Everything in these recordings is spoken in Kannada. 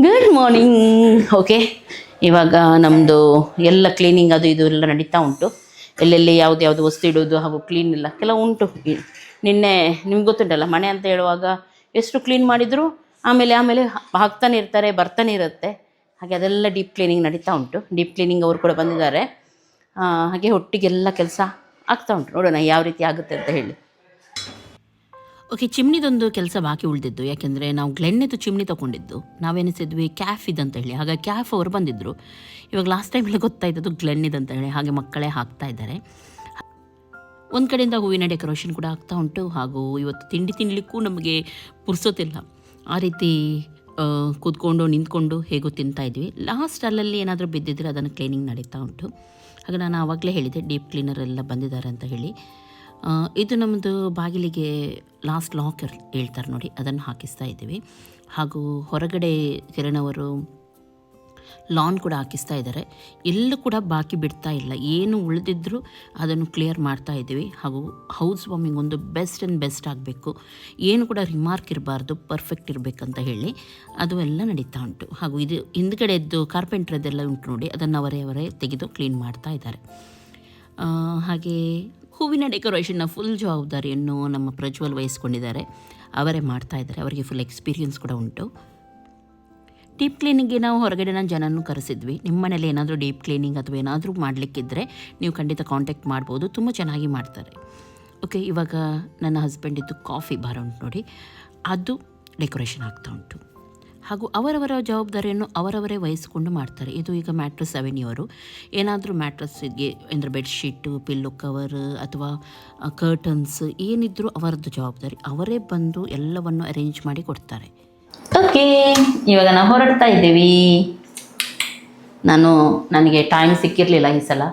Good morning. ಓಕೆ, ಇವಾಗ ನಮ್ಮದು ಎಲ್ಲ ಕ್ಲೀನಿಂಗ್ ಅದು ಇದು ಎಲ್ಲ ನಡೀತಾ ಉಂಟು. ಎಲ್ಲೆಲ್ಲಿ ಯಾವುದು ವಸ್ತು ಇಡೋದು ಹಾಗೂ ಕ್ಲೀನ್ ಎಲ್ಲ ಕೆಲವು ಉಂಟು. ನಿನ್ನೆ ನಿಮ್ಗೆ ಗೊತ್ತುಂಟಲ್ಲ, ಮನೆ ಅಂತ ಹೇಳುವಾಗ ಎಷ್ಟು ಕ್ಲೀನ್ ಮಾಡಿದರೂ ಆಮೇಲೆ ಹಾಕ್ತಾನೆ ಇರ್ತಾರೆ, ಬರ್ತಾನೆ ಇರುತ್ತೆ. ಹಾಗೆ ಅದೆಲ್ಲ ಡೀಪ್ ಕ್ಲೀನಿಂಗ್ ನಡೀತಾ ಉಂಟು. ಡೀಪ್ ಕ್ಲೀನಿಂಗ್ ಅವರು ಕೂಡ ಬಂದಿದ್ದಾರೆ. ಹಾಗೆ ಒಟ್ಟಿಗೆಲ್ಲ ಕೆಲಸ ಆಗ್ತಾ ಉಂಟು. ನೋಡೋಣ ಯಾವ ರೀತಿ ಆಗುತ್ತೆ ಅಂತ ಹೇಳಿ. ಓಕೆ, ಚಿಮ್ನಿದೊಂದು ಕೆಲಸ ಬಾಕಿ ಉಳಿದಿದ್ದು. ಯಾಕೆಂದರೆ ನಾವು ಗ್ಲೆನ್ನಿದು ಚಿಮ್ನಿ ತೊಗೊಂಡಿದ್ದು. ನಾವೆನಿಸಿದ್ವಿ ಕ್ಯಾಫ್ ಇದಂತ ಹೇಳಿ. ಹಾಗಾಗಿ ಕ್ಯಾಫ್ ಅವರು ಬಂದಿದ್ದರು. ಇವಾಗ ಲಾಸ್ಟ್ ಟೈಮೆಲ್ಲ ಗೊತ್ತಾಯ್ತದ್ದು ಗ್ಲೆನ್ನಿದಂತ ಹೇಳಿ. ಹಾಗೆ ಮಕ್ಕಳೇ ಹಾಕ್ತಾ ಇದ್ದಾರೆ. ಒಂದು ಕಡೆಯಿಂದ ಹೂವಿನ ಡೆಕೋರೇಷನ್ ಕೂಡ ಆಗ್ತಾ ಉಂಟು. ಹಾಗೂ ಇವತ್ತು ತಿನ್ನಲಿಕ್ಕೂ ನಮಗೆ ಪುರ್ಸೋತಿಲ್ಲ. ಆ ರೀತಿ ಕೂತ್ಕೊಂಡು ನಿಂತ್ಕೊಂಡು ಹೇಗೋ ತಿಂತಾಯಿದ್ವಿ. ಲಾಸ್ಟ್ ಅಲ್ಲಲ್ಲಿ ಏನಾದರೂ ಬಿದ್ದಿದ್ರೆ ಅದನ್ನು ಕ್ಲೀನಿಂಗ್ ನಡೀತಾ ಉಂಟು. ಹಾಗೆ ನಾನು ಆವಾಗಲೇ ಹೇಳಿದ್ದೆ ಡೀಪ್ ಕ್ಲೀನರ್ ಎಲ್ಲ ಬಂದಿದ್ದಾರೆ ಅಂತ ಹೇಳಿ. ಇದು ನಮ್ಮದು ಬಾಗಿಲಿಗೆ ಲಾಸ್ಟ್ ಲಾಕರ್ ಹೇಳ್ತಾರೆ ನೋಡಿ, ಅದನ್ನು ಹಾಕಿಸ್ತಾ ಇದ್ದೀವಿ. ಹಾಗೂ ಹೊರಗಡೆ ಕಿರಣವರು ಲಾನ್ ಕೂಡ ಹಾಕಿಸ್ತಾ ಇದ್ದಾರೆ. ಎಲ್ಲೂ ಕೂಡ ಬಾಕಿ ಬಿಡ್ತಾ ಇಲ್ಲ. ಏನು ಉಳಿದಿದ್ದರೂ ಅದನ್ನು ಕ್ಲಿಯರ್ ಮಾಡ್ತಾ ಇದ್ದೀವಿ. ಹಾಗೂ ಹೌಸ್ ವಾರ್ಮಿಂಗ್ ಒಂದು ಬೆಸ್ಟ್ ಆಗಬೇಕು. ಏನು ಕೂಡ ರಿಮಾರ್ಕ್ ಇರಬಾರ್ದು, ಪರ್ಫೆಕ್ಟ್ ಇರಬೇಕಂತ ಹೇಳಿ ಅದು ಎಲ್ಲ ನಡೀತಾ ಉಂಟು. ಹಾಗೂ ಇದು ಹಿಂದ್ಗಡೆದ್ದು ಕಾರ್ಪೆಂಟ್ರದ್ದೆಲ್ಲ ಉಂಟು ನೋಡಿ, ಅದನ್ನು ಅವರೇ ತೆಗೆದು ಕ್ಲೀನ್ ಮಾಡ್ತಾ ಇದ್ದಾರೆ. ಹಾಗೆ ಹೂವಿನ ಡೆಕೋರೇಷನ್ನ ಫುಲ್ ಜವಾಬ್ದಾರಿಯನ್ನು ನಮ್ಮ ಪ್ರಜ್ವಲ್ ವಹಿಸ್ಕೊಂಡಿದ್ದಾರೆ. ಅವರೇ ಮಾಡ್ತಾ ಇದ್ದಾರೆ. ಅವರಿಗೆ ಫುಲ್ ಎಕ್ಸ್ಪೀರಿಯನ್ಸ್ ಕೂಡ ಉಂಟು. ಡೀಪ್ ಕ್ಲೀನಿಂಗ್ಗೆ ನಾವು ಹೊರಗಡೆನ ಜನನೂ ಕರೆಸಿದ್ವಿ. ನಿಮ್ಮ ಮನೇಲಿ ಏನಾದರೂ ಡೀಪ್ ಕ್ಲೀನಿಂಗ್ ಅಥವಾ ಏನಾದರೂ ಮಾಡಲಿಕ್ಕಿದ್ರೆ ನೀವು ಖಂಡಿತ ಕಾಂಟ್ಯಾಕ್ಟ್ ಮಾಡ್ಬೋದು. ತುಂಬ ಚೆನ್ನಾಗಿ ಮಾಡ್ತಾರೆ. ಓಕೆ, ಇವಾಗ ನನ್ನ ಹಸ್ಬೆಂಡಿದ್ದು ಕಾಫಿ ಬಾರ್ ಉಂಟು ನೋಡಿ, ಅದು ಡೆಕೋರೇಷನ್ ಆಗ್ತಾ ಉಂಟು. ಹಾಗೂ ಅವರವರ ಜವಾಬ್ದಾರಿಯನ್ನು ಅವರವರೇ ವಹಿಸಿಕೊಂಡು ಮಾಡ್ತಾರೆ. ಇದು ಈಗ ಮ್ಯಾಟ್ರಸ್ ಅವೆನ್ಯೂವರು ಏನಾದರೂ ಮ್ಯಾಟ್ರಸ್ಸಿಗೆ ಅಂದರೆ ಬೆಡ್ಶೀಟು, ಪಿಲ್ಲೋ ಕವರ್ ಅಥವಾ ಕರ್ಟನ್ಸ್ ಏನಿದ್ರೂ ಅವರದ್ದು ಜವಾಬ್ದಾರಿ. ಅವರೇ ಬಂದು ಎಲ್ಲವನ್ನು ಅರೇಂಜ್ ಮಾಡಿ ಕೊಡ್ತಾರೆ. ಓಕೆ, ಇವಾಗ ನಾವು ಹೊರಡ್ತಾ ಇದ್ದೀವಿ. ನನಗೆ ಟೈಮ್ ಸಿಕ್ಕಿರಲಿಲ್ಲ ಈ ಸಲ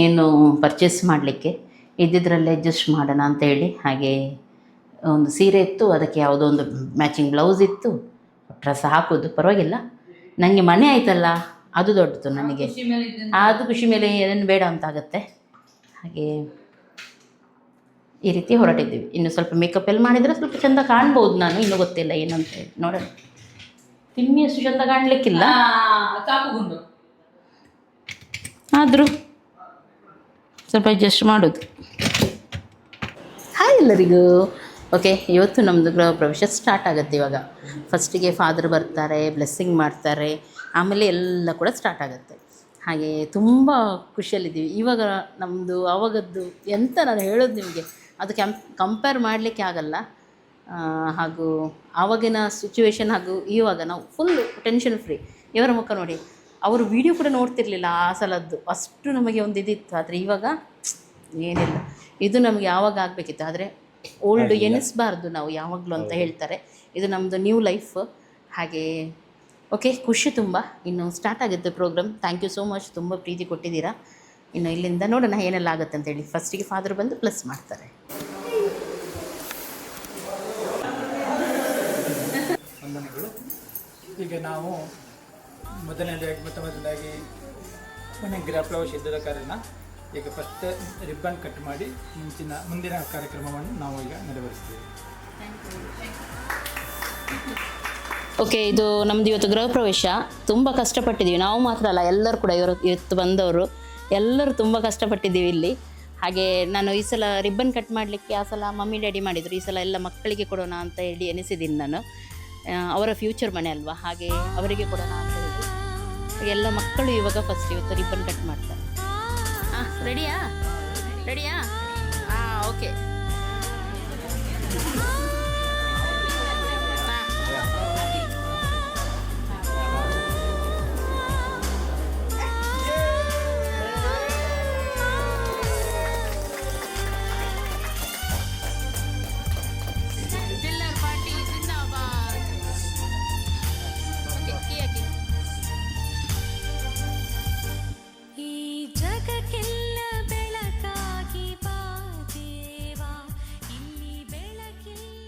ಏನು ಪರ್ಚೇಸ್ ಮಾಡಲಿಕ್ಕೆ. ಇದ್ದಿದ್ರಲ್ಲೇ ಅಡ್ಜಸ್ಟ್ ಮಾಡೋಣ ಅಂತ ಹೇಳಿ. ಹಾಗೆ ಒಂದು ಸೀರೆ ಇತ್ತು, ಅದಕ್ಕೆ ಯಾವುದೋ ಒಂದು ಮ್ಯಾಚಿಂಗ್ ಬ್ಲೌಸ್ ಇತ್ತು. ಡ್ರೆಸ್ ಹಾಕೋದು ಪರವಾಗಿಲ್ಲ, ನನಗೆ ಮನೆ ಆಯ್ತಲ್ಲ ಅದು ದೊಡ್ಡದು ನನಗೆ. ಅದು ಖುಷಿ ಮೇಲೆ ಏನು ಬೇಡ ಅಂತ ಆಗುತ್ತೆ. ಹಾಗೆ ಈ ರೀತಿ ಹೊರಟಿದ್ದೀವಿ. ಇನ್ನು ಸ್ವಲ್ಪ ಮೇಕಪ್ ಎಲ್ಲ ಮಾಡಿದರೆ ಸ್ವಲ್ಪ ಚೆಂದ ಕಾಣ್ಬೋದು. ನಾನು ಇನ್ನೂ ಗೊತ್ತಿಲ್ಲ ಏನಂತ ಹೇಳಿ. ನೋಡೋಣ. ತಿಮ್ಮಿ ಅಷ್ಟು ಚೆಂದ ಕಾಣಲಿಕ್ಕಿಲ್ಲ, ಆದರೂ ಸ್ವಲ್ಪ ಅಡ್ಜಸ್ಟ್ ಮಾಡೋದು. ಹಾಯ್ ಎಲ್ಲರಿಗೂ. ಓಕೆ, ಇವತ್ತು ನಮ್ಮದು ಗೃಹ ಪ್ರವೇಶ ಸ್ಟಾರ್ಟ್ ಆಗುತ್ತೆ. ಇವಾಗ ಫಸ್ಟಿಗೆ ಫಾದರ್ ಬರ್ತಾರೆ, ಬ್ಲೆಸ್ಸಿಂಗ್ ಮಾಡ್ತಾರೆ, ಆಮೇಲೆ ಎಲ್ಲ ಕೂಡ ಸ್ಟಾರ್ಟ್ ಆಗುತ್ತೆ. ಹಾಗೆ ತುಂಬ ಖುಷಿಯಲ್ಲಿದ್ದೀವಿ. ಇವಾಗ ನಮ್ಮದು ಆವಾಗದ್ದು ಎಂತ ನಾನು ಹೇಳೋದು ನಿಮಗೆ, ಅದು ಕಂಪೇರ್ ಮಾಡಲಿಕ್ಕೆ ಆಗಲ್ಲ. ಹಾಗೂ ಆವಾಗಿನ ಸಿಚುವೇಶನ್ ಹಾಗೂ ಇವಾಗ ನಾವು ಫುಲ್ಲು ಟೆನ್ಷನ್ ಫ್ರೀ. ಇವರ ಮುಖ ನೋಡಿ, ಅವರು ವಿಡಿಯೋ ಕೂಡ ನೋಡ್ತಿರ್ಲಿಲ್ಲ ಆ ಸಲದ್ದು, ಅಷ್ಟು ನಮಗೆ ಒಂದು ಇದಿತ್ತು. ಆದರೆ ಇವಾಗ ಏನಿಲ್ಲ. ಇದು ನಮಗೆ ಯಾವಾಗ ಆಗಬೇಕಿತ್ತು, ಆದರೆ ಓಲ್ಡ್ ಎನಿಸಬಾರ್ದು ನಾವು ಯಾವಾಗಲೂ ಅಂತ ಹೇಳ್ತಾರೆ. ಇದು ನಮ್ಮದು ನ್ಯೂ ಲೈಫ್. ಹಾಗೆ ಓಕೆ, ಖುಷಿ ತುಂಬ. ಇನ್ನು ಸ್ಟಾರ್ಟ್ ಆಗುತ್ತೆ program. Thank you so much, ತುಂಬ ಪ್ರೀತಿ ಕೊಟ್ಟಿದ್ದೀರಾ. ಇನ್ನು ಇಲ್ಲಿಂದ ನೋಡೋಣ ಏನೆಲ್ಲ ಆಗುತ್ತೆ ಅಂತೇಳಿ. ಫಸ್ಟಿಗೆ ಫಾದರ್ ಬಂದು ಪ್ಲಸ್ ಮಾಡ್ತಾರೆ. ವಂದನೆಗಳು. ಈಗ ನಾವು ಮೊದಲನೇದಾಗಿ ಮನೆ ಗೃಹ ಪ್ರವೇಶ ಇದ್ದದ ಕಾರಣ ಈಗ ಫಸ್ಟ್ ರಿಬ್ಬನ್ ಕಟ್ ಮಾಡಿ ಮುಂದಿನ ಕಾರ್ಯಕ್ರಮವನ್ನು ನಾವು ಈಗ ನೆರವೇರಿಸ್ತೀವಿ. ಓಕೆ, ಇದು ನಮ್ಮದು ಇವತ್ತು ಗೃಹ ಪ್ರವೇಶ. ತುಂಬ ಕಷ್ಟಪಟ್ಟಿದ್ದೀವಿ. ನಾವು ಮಾತ್ರ ಅಲ್ಲ, ಎಲ್ಲರೂ ಕೂಡ ಇವತ್ತು ಬಂದವರು ಎಲ್ಲರೂ ತುಂಬ ಕಷ್ಟಪಟ್ಟಿದ್ದೀವಿ ಇಲ್ಲಿ. ಹಾಗೆ ನಾನು ಈ ಸಲ ರಿಬ್ಬನ್ ಕಟ್ ಮಾಡಲಿಕ್ಕೆ ಆ ಸಲ ಮಮ್ಮಿ ಡ್ಯಾಡಿ ಮಾಡಿದರು. ಈ ಸಲ ಎಲ್ಲ ಮಕ್ಕಳಿಗೆ ಕೊಡೋಣ ಅಂತ ಹೇಳಿ ಎನಿಸಿದ್ದೀನಿ ನಾನು. ಅವರ ಫ್ಯೂಚರ್ ಮನೆ ಅಲ್ವಾ, ಹಾಗೆ ಅವರಿಗೆ ಕೊಡೋಣ ಅಂತ ಹೇಳಿ ಎಲ್ಲ ಮಕ್ಕಳು ಇವಾಗ ಫಸ್ಟ್ ಇವತ್ತು ರಿಬ್ಬನ್ ಕಟ್ ಮಾಡ್ತಾರೆ. ರೆಡಿಯಾ? ಓಕೆ. ಜಗಕ್ಕೆಲ್ಲ ಬೆಳಕಾಗಿ ಬಾ ದೇವಾ, ಇಲ್ಲಿ ಬೆಳಕಿಲ್ಲ.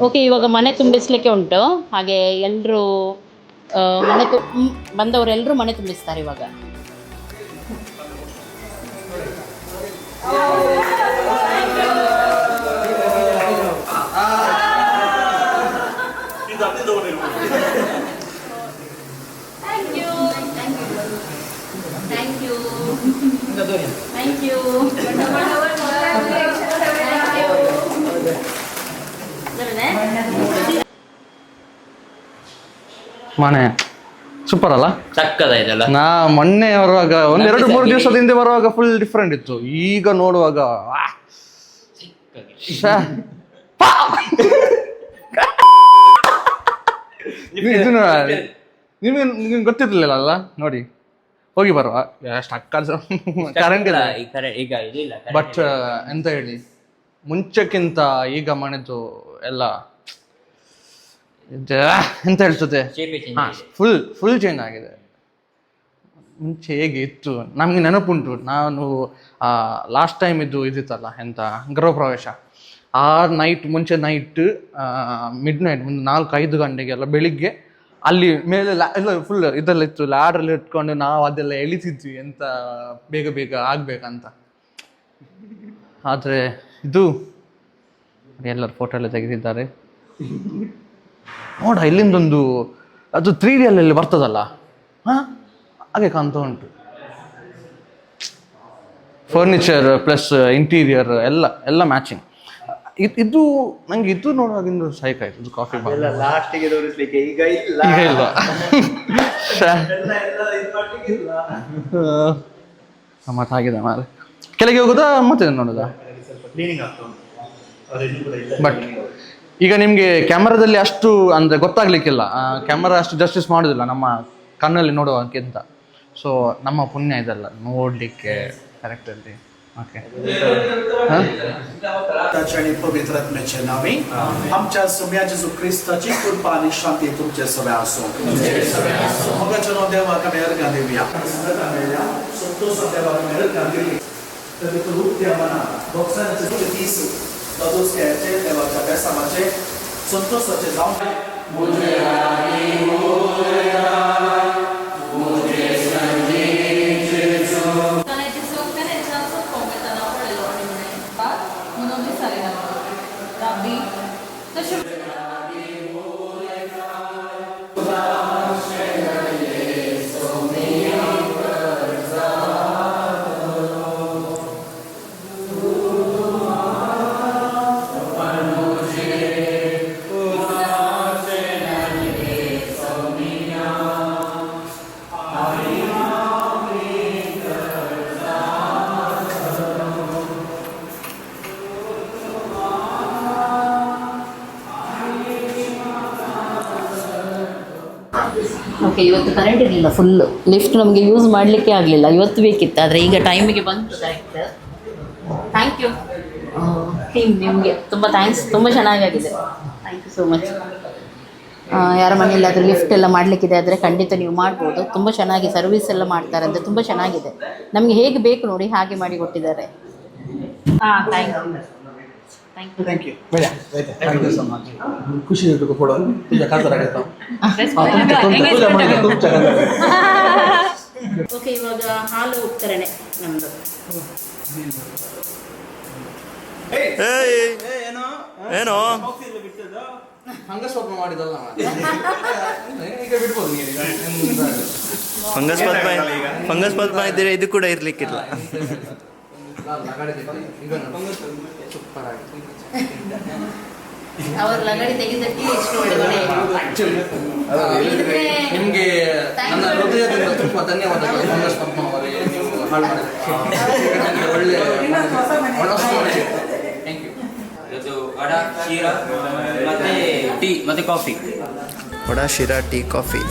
ಓಕೆ, ಇವಾಗ ಮನೆ ತುಂಬಿಸ್ಲಿಕ್ಕೆ ಉಂಟು. ಹಾಗೆ ಎಲ್ಲರೂ ಬಂದವರೆಲ್ಲರೂ ಮನೆ ತುಂಬಿಸ್ತಾರೆ ಇವಾಗ. ಮನೆ ಸೂಪರ್ ಅಲ್ಲ, ಸಕ್ಕದಾಯ್ತಲ್ಲ. ನಾ ಮೊನ್ನೆ ಬರುವಾಗ 1-2-3 ದಿವಸದ ಹಿಂದೆ ಬರುವಾಗ ಫುಲ್ ಡಿಫ್ರೆಂಟ್ ಇತ್ತು. ಈಗ ನೋಡುವಾಗ ನಿಮ್ಗೆ ಗೊತ್ತಿರ್ಲಿಲ್ಲ ಅಲ್ಲ, ನೋಡಿ ಹೋಗಿ ಬರುವ ಕರೆಂಟ್ ಇಲ್ಲ. ಈಗ ಇದಿಲ್ಲ. ಬಟ್ ಎಂತ ಹೇಳಿ, ಮುಂಚೆಕ್ಕಿಂತ ಈಗ ಮನೆದು ಎಲ್ಲ ಎಂತ ಹೇಳ್ತದೆ, ಫುಲ್ ಚೇಂಜ್ ಆಗಿದೆ. ಮುಂಚೆ ಹೇಗೆ ಇತ್ತು ನಮ್ಗೆ ನೆನಪುಂಟು. ನಾನು ಲಾಸ್ಟ್ ಟೈಮ್ ಇದಿತ್ತಲ್ಲ ಎಂತ ಗೃಹ ಪ್ರವೇಶ, ಆ ಮುಂಚೆ ನೈಟ್ ಮಿಡ್ ನೈಟ್ 4-5 ಗಂಟೆಗೆಲ್ಲ ಬೆಳಿಗ್ಗೆ ಅಲ್ಲಿ ಮೇಲೆ ಎಲ್ಲ ಫುಲ್ ಇದೆಲ್ಲ ಇತ್ತು, ಲ್ಯಾಡ್ರಲ್ಲಿ ಇಟ್ಕೊಂಡು ನಾವು ಅದೆಲ್ಲ ಎಳಿತಿದ್ವಿ ಎಂತ ಬೇಗ ಬೇಗ ಆಗ್ಬೇಕಂತ. ಆದರೆ ಇದು ಎಲ್ಲರೂ ಫೋಟೋ ಎಲ್ಲ ತೆಗೆದಿದ್ದಾರೆ ನೋಡ. ಇಲ್ಲಿಂದೊಂದು ಅದು 3D ಅಲ್ಲಿ ಬರ್ತದಲ್ಲ, ಹಾಗೆ ಕಾಣ್ತಾ ಉಂಟು. ಫರ್ನಿಚರ್ ಪ್ಲಸ್ ಇಂಟೀರಿಯರ್ ಎಲ್ಲ ಮ್ಯಾಚಿಂಗ್. ಇದು ನಂಗೆ ಇದು ನೋಡುವಾಗಿಂದು ಸೈಕ್ ಆಯ್ತು. ಇದು ಕಾಫಿ ಲಾಸ್ಟಿಗೆ ತೋರಿಸ್ಲಿಕ್ಕೆ ಈಗ ಇಲ್ಲ. ಮತ್ತೆ ಆಗಿದೆ ಮಾರೆ. ಕೆಳಗೆ ಹೋಗೋದಾ ಮತ್ತೆ ನೋಡೋದಾ? ಬಟ್ ಈಗ ನಿಮಗೆ ಕ್ಯಾಮರಾದಲ್ಲಿ ಅಷ್ಟು ಅಂದರೆ ಗೊತ್ತಾಗ್ಲಿಕ್ಕಿಲ್ಲ. ಕ್ಯಾಮರಾ ಅಷ್ಟು ಜಸ್ಟಿಸ್ ಮಾಡೋದಿಲ್ಲ ನಮ್ಮ ಕಣ್ಣಲ್ಲಿ ನೋಡುವಕ್ಕಿಂತ. ಸೊ ನಮ್ಮ ಪುಣ್ಯ ಇದೆಲ್ಲ ನೋಡಲಿಕ್ಕೆ ಕರೆಕ್ಟಲ್ಲಿ. ओके ताचणी पवित्र मेचनामी आमच्या सोम्या जेजू ख्रिस्ताची कृपा आणि शांती तुमचे सगळे असो. मग चलो देवाका मेहर गांधीया संतोष देवाका मेहर गांधी तर तो रूप देवाना बॉक्साचे तीस दादोस के देवाच्या बेसामाचे संतोषाचे जाऊन मुझे रानी ಓಕೆ, ಇವತ್ತು ಕರೆಂಟ್ ಇರಲಿಲ್ಲ, ಫುಲ್ಲು ಲಿಫ್ಟ್ ನಮಗೆ ಯೂಸ್ ಮಾಡಲಿಕ್ಕೆ ಆಗಲಿಲ್ಲ. ಇವತ್ತು ಬೇಕಿತ್ತು, ಆದರೆ ಈಗ ಟೈಮಿಗೆ ಬಂತು ಕರೆಕ್ಟ್. ಥ್ಯಾಂಕ್ ಯು ಟೀಮ್, ನಿಮಗೆ ತುಂಬ ಥ್ಯಾಂಕ್ಸ್. ತುಂಬ ಚೆನ್ನಾಗಾಗಿದೆ, ಥ್ಯಾಂಕ್ ಯು ಸೋ ಮಚ್. ಯಾರ ಮನೆಯಲ್ಲಿ ಅದು ಲಿಫ್ಟ್ ಎಲ್ಲ ಮಾಡಲಿಕ್ಕಿದೆ ಆದರೆ ಖಂಡಿತ ನೀವು ಮಾಡ್ಬೋದು. ತುಂಬ ಚೆನ್ನಾಗಿ ಸರ್ವಿಸ್ ಎಲ್ಲ ಮಾಡ್ತಾರೆ ಅಂದರೆ ತುಂಬ ಚೆನ್ನಾಗಿದೆ. ನಮಗೆ ಹೇಗೆ ಬೇಕು ನೋಡಿ ಹಾಗೆ ಮಾಡಿ ಕೊಟ್ಟಿದ್ದಾರೆ. ಹಾಂ, thank you. Thank you so much. खुशी होती को थोड़ा तुझे खातर आ गया ಓಕೆ, ಇವಾಗ ಹಾಲು ಉತ್ತರಣೆ ನಮ್ಮದು. ಏನೋ ಹಂಗ ಸ್ವಲ್ಪ ಮಾಡಿದಲ್ಲ ಈಗ ಬಿಡ್ಬೋದು ಫಂಗಸ್ ಪದ್ಮ ಇದ್ದೀರಾ, ಇದು ಕೂಡ ಇರ್ಲಿಕ್ಕಿಲ್ಲ. ಸೂಪರ್ ಆಗಿದೆ. ಅವ್ರ ಲಗಡಿ ತೆಗೆದಕ್ಕೆ ಇಷ್ಟು ಒಳ್ಳೆ ನಿಮಗೆ ನನ್ನ ಹೃದಯದಿಂದ ತುಂಬ ಧನ್ಯವಾದಗಳು ಫಂಗಸ್ ಪದ್ಮ ಅವರೇ. ನೀವು ಹಾಳು ಮಾಡಿದ್ರೆ ಒಳ್ಳೆ ಥ್ಯಾಂಕ್ ಯು. ಇದು ವಡ, ಶೀರಾ ಮತ್ತೆ ಟೀ ಮತ್ತೆ coffee. Vada, Sira, tea, coffee.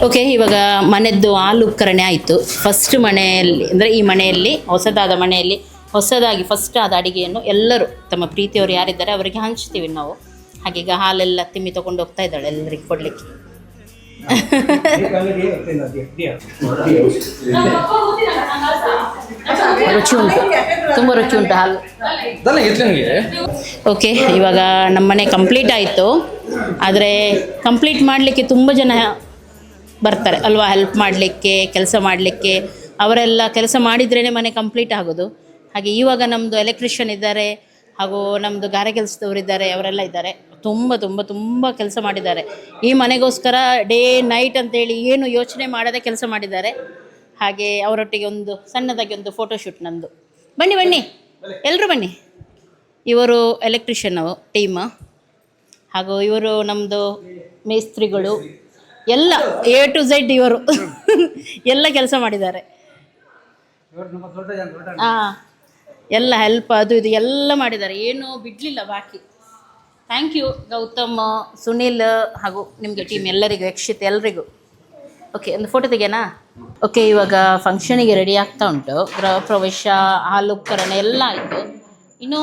Okay, ಇವಾಗ ಮನೆಯದ್ದು ಹಾಲು ಉಕ್ಕರಣೆ ಆಯಿತು. ಫಸ್ಟ್ ಮನೆಯಲ್ಲಿ ಅಂದರೆ ಈ ಮನೆಯಲ್ಲಿ ಹೊಸದಾದ ಮನೆಯಲ್ಲಿ ಹೊಸದಾಗಿ ಫಸ್ಟ್ ಆದ ಅಡಿಗೆಯನ್ನು ಎಲ್ಲರೂ ತಮ್ಮ ಪ್ರೀತಿಯವರು ಯಾರಿದ್ದಾರೆ ಅವರಿಗೆ ಹಂಚ್ತೀವಿ ನಾವು. ಹಾಗೀಗ ಹಾಲೆಲ್ಲ ತಿಮ್ಮಿ ತೊಗೊಂಡು ಹೋಗ್ತಾ ಇದ್ದಾಳೆ ಎಲ್ಲರಿಗೆ ಕೊಡಲಿಕ್ಕೆ. ರುಚಿ ಉಂಟು, ತುಂಬ ರುಚಿ ಉಂಟು ಹಾಲು. ಓಕೆ, ಇವಾಗ ನಮ್ಮನೆ ಕಂಪ್ಲೀಟ್ ಆಯಿತು. ಆದರೆ ಕಂಪ್ಲೀಟ್ ಮಾಡಲಿಕ್ಕೆ ತುಂಬ ಜನ ಬರ್ತಾರೆ ಅಲ್ವಾ, ಹೆಲ್ಪ್ ಮಾಡಲಿಕ್ಕೆ, ಕೆಲಸ ಮಾಡಲಿಕ್ಕೆ. ಅವರೆಲ್ಲ ಕೆಲಸ ಮಾಡಿದ್ರೇ ಮನೆ ಕಂಪ್ಲೀಟ್ ಆಗೋದು. ಹಾಗೆ ಇವಾಗ ನಮ್ಮದು ಎಲೆಕ್ಟ್ರಿಷಿಯನ್ ಇದ್ದಾರೆ, ಹಾಗೂ ನಮ್ಮದು ಗಾರೆ ಕೆಲಸದವರು ಇದ್ದಾರೆ, ಅವರೆಲ್ಲ ಇದ್ದಾರೆ. ತುಂಬ ತುಂಬ ತುಂಬ ಕೆಲಸ ಮಾಡಿದ್ದಾರೆ ಈ ಮನೆಗೋಸ್ಕರ. ಡೇ ನೈಟ್ ಅಂತೇಳಿ ಏನು ಯೋಚನೆ ಮಾಡದೆ ಕೆಲಸ ಮಾಡಿದ್ದಾರೆ. ಹಾಗೆ ಅವರೊಟ್ಟಿಗೆ ಒಂದು ಸಣ್ಣದಾಗಿ ಒಂದು ಫೋಟೋಶೂಟ್ ನಂದು. ಬನ್ನಿ ಬನ್ನಿ ಎಲ್ಲರೂ ಬನ್ನಿ. ಇವರು ಎಲೆಕ್ಟ್ರಿಷಿಯನ್ ಟೀಮ್, ಹಾಗೂ ಇವರು ನಮ್ಮದು ಮೇಸ್ತ್ರಿಗಳು ಎಲ್ಲ A to Z ಇವರು ಎಲ್ಲ ಕೆಲಸ ಮಾಡಿದ್ದಾರೆ. ಹಾಂ, ಎಲ್ಲ ಹೆಲ್ಪ್ ಅದು ಇದು ಎಲ್ಲ ಮಾಡಿದ್ದಾರೆ, ಏನೂ ಬಿಡಲಿಲ್ಲ ಬಾಕಿ. ಥ್ಯಾಂಕ್ ಯು ಗೌತಮ್, ಸುನಿಲ್ ಹಾಗೂ ನಿಮಗೆ ಟೀಮ್ ಎಲ್ಲರಿಗೂ, ಯಕ್ಷಿತ್ ಎಲ್ಲರಿಗೂ. ಓಕೆ, ಒಂದು ಫೋಟೋ ತೆಗೆಯೋಣ. ಓಕೆ, ಇವಾಗ ಫಂಕ್ಷನಿಗೆ ರೆಡಿ ಆಗ್ತಾ ಉಂಟು. ಗೃಹ ಪ್ರವೇಶ, ಹಾಲು ಉಕ್ಕರಣೆ ಎಲ್ಲ ಆಯಿತು. ಇನ್ನು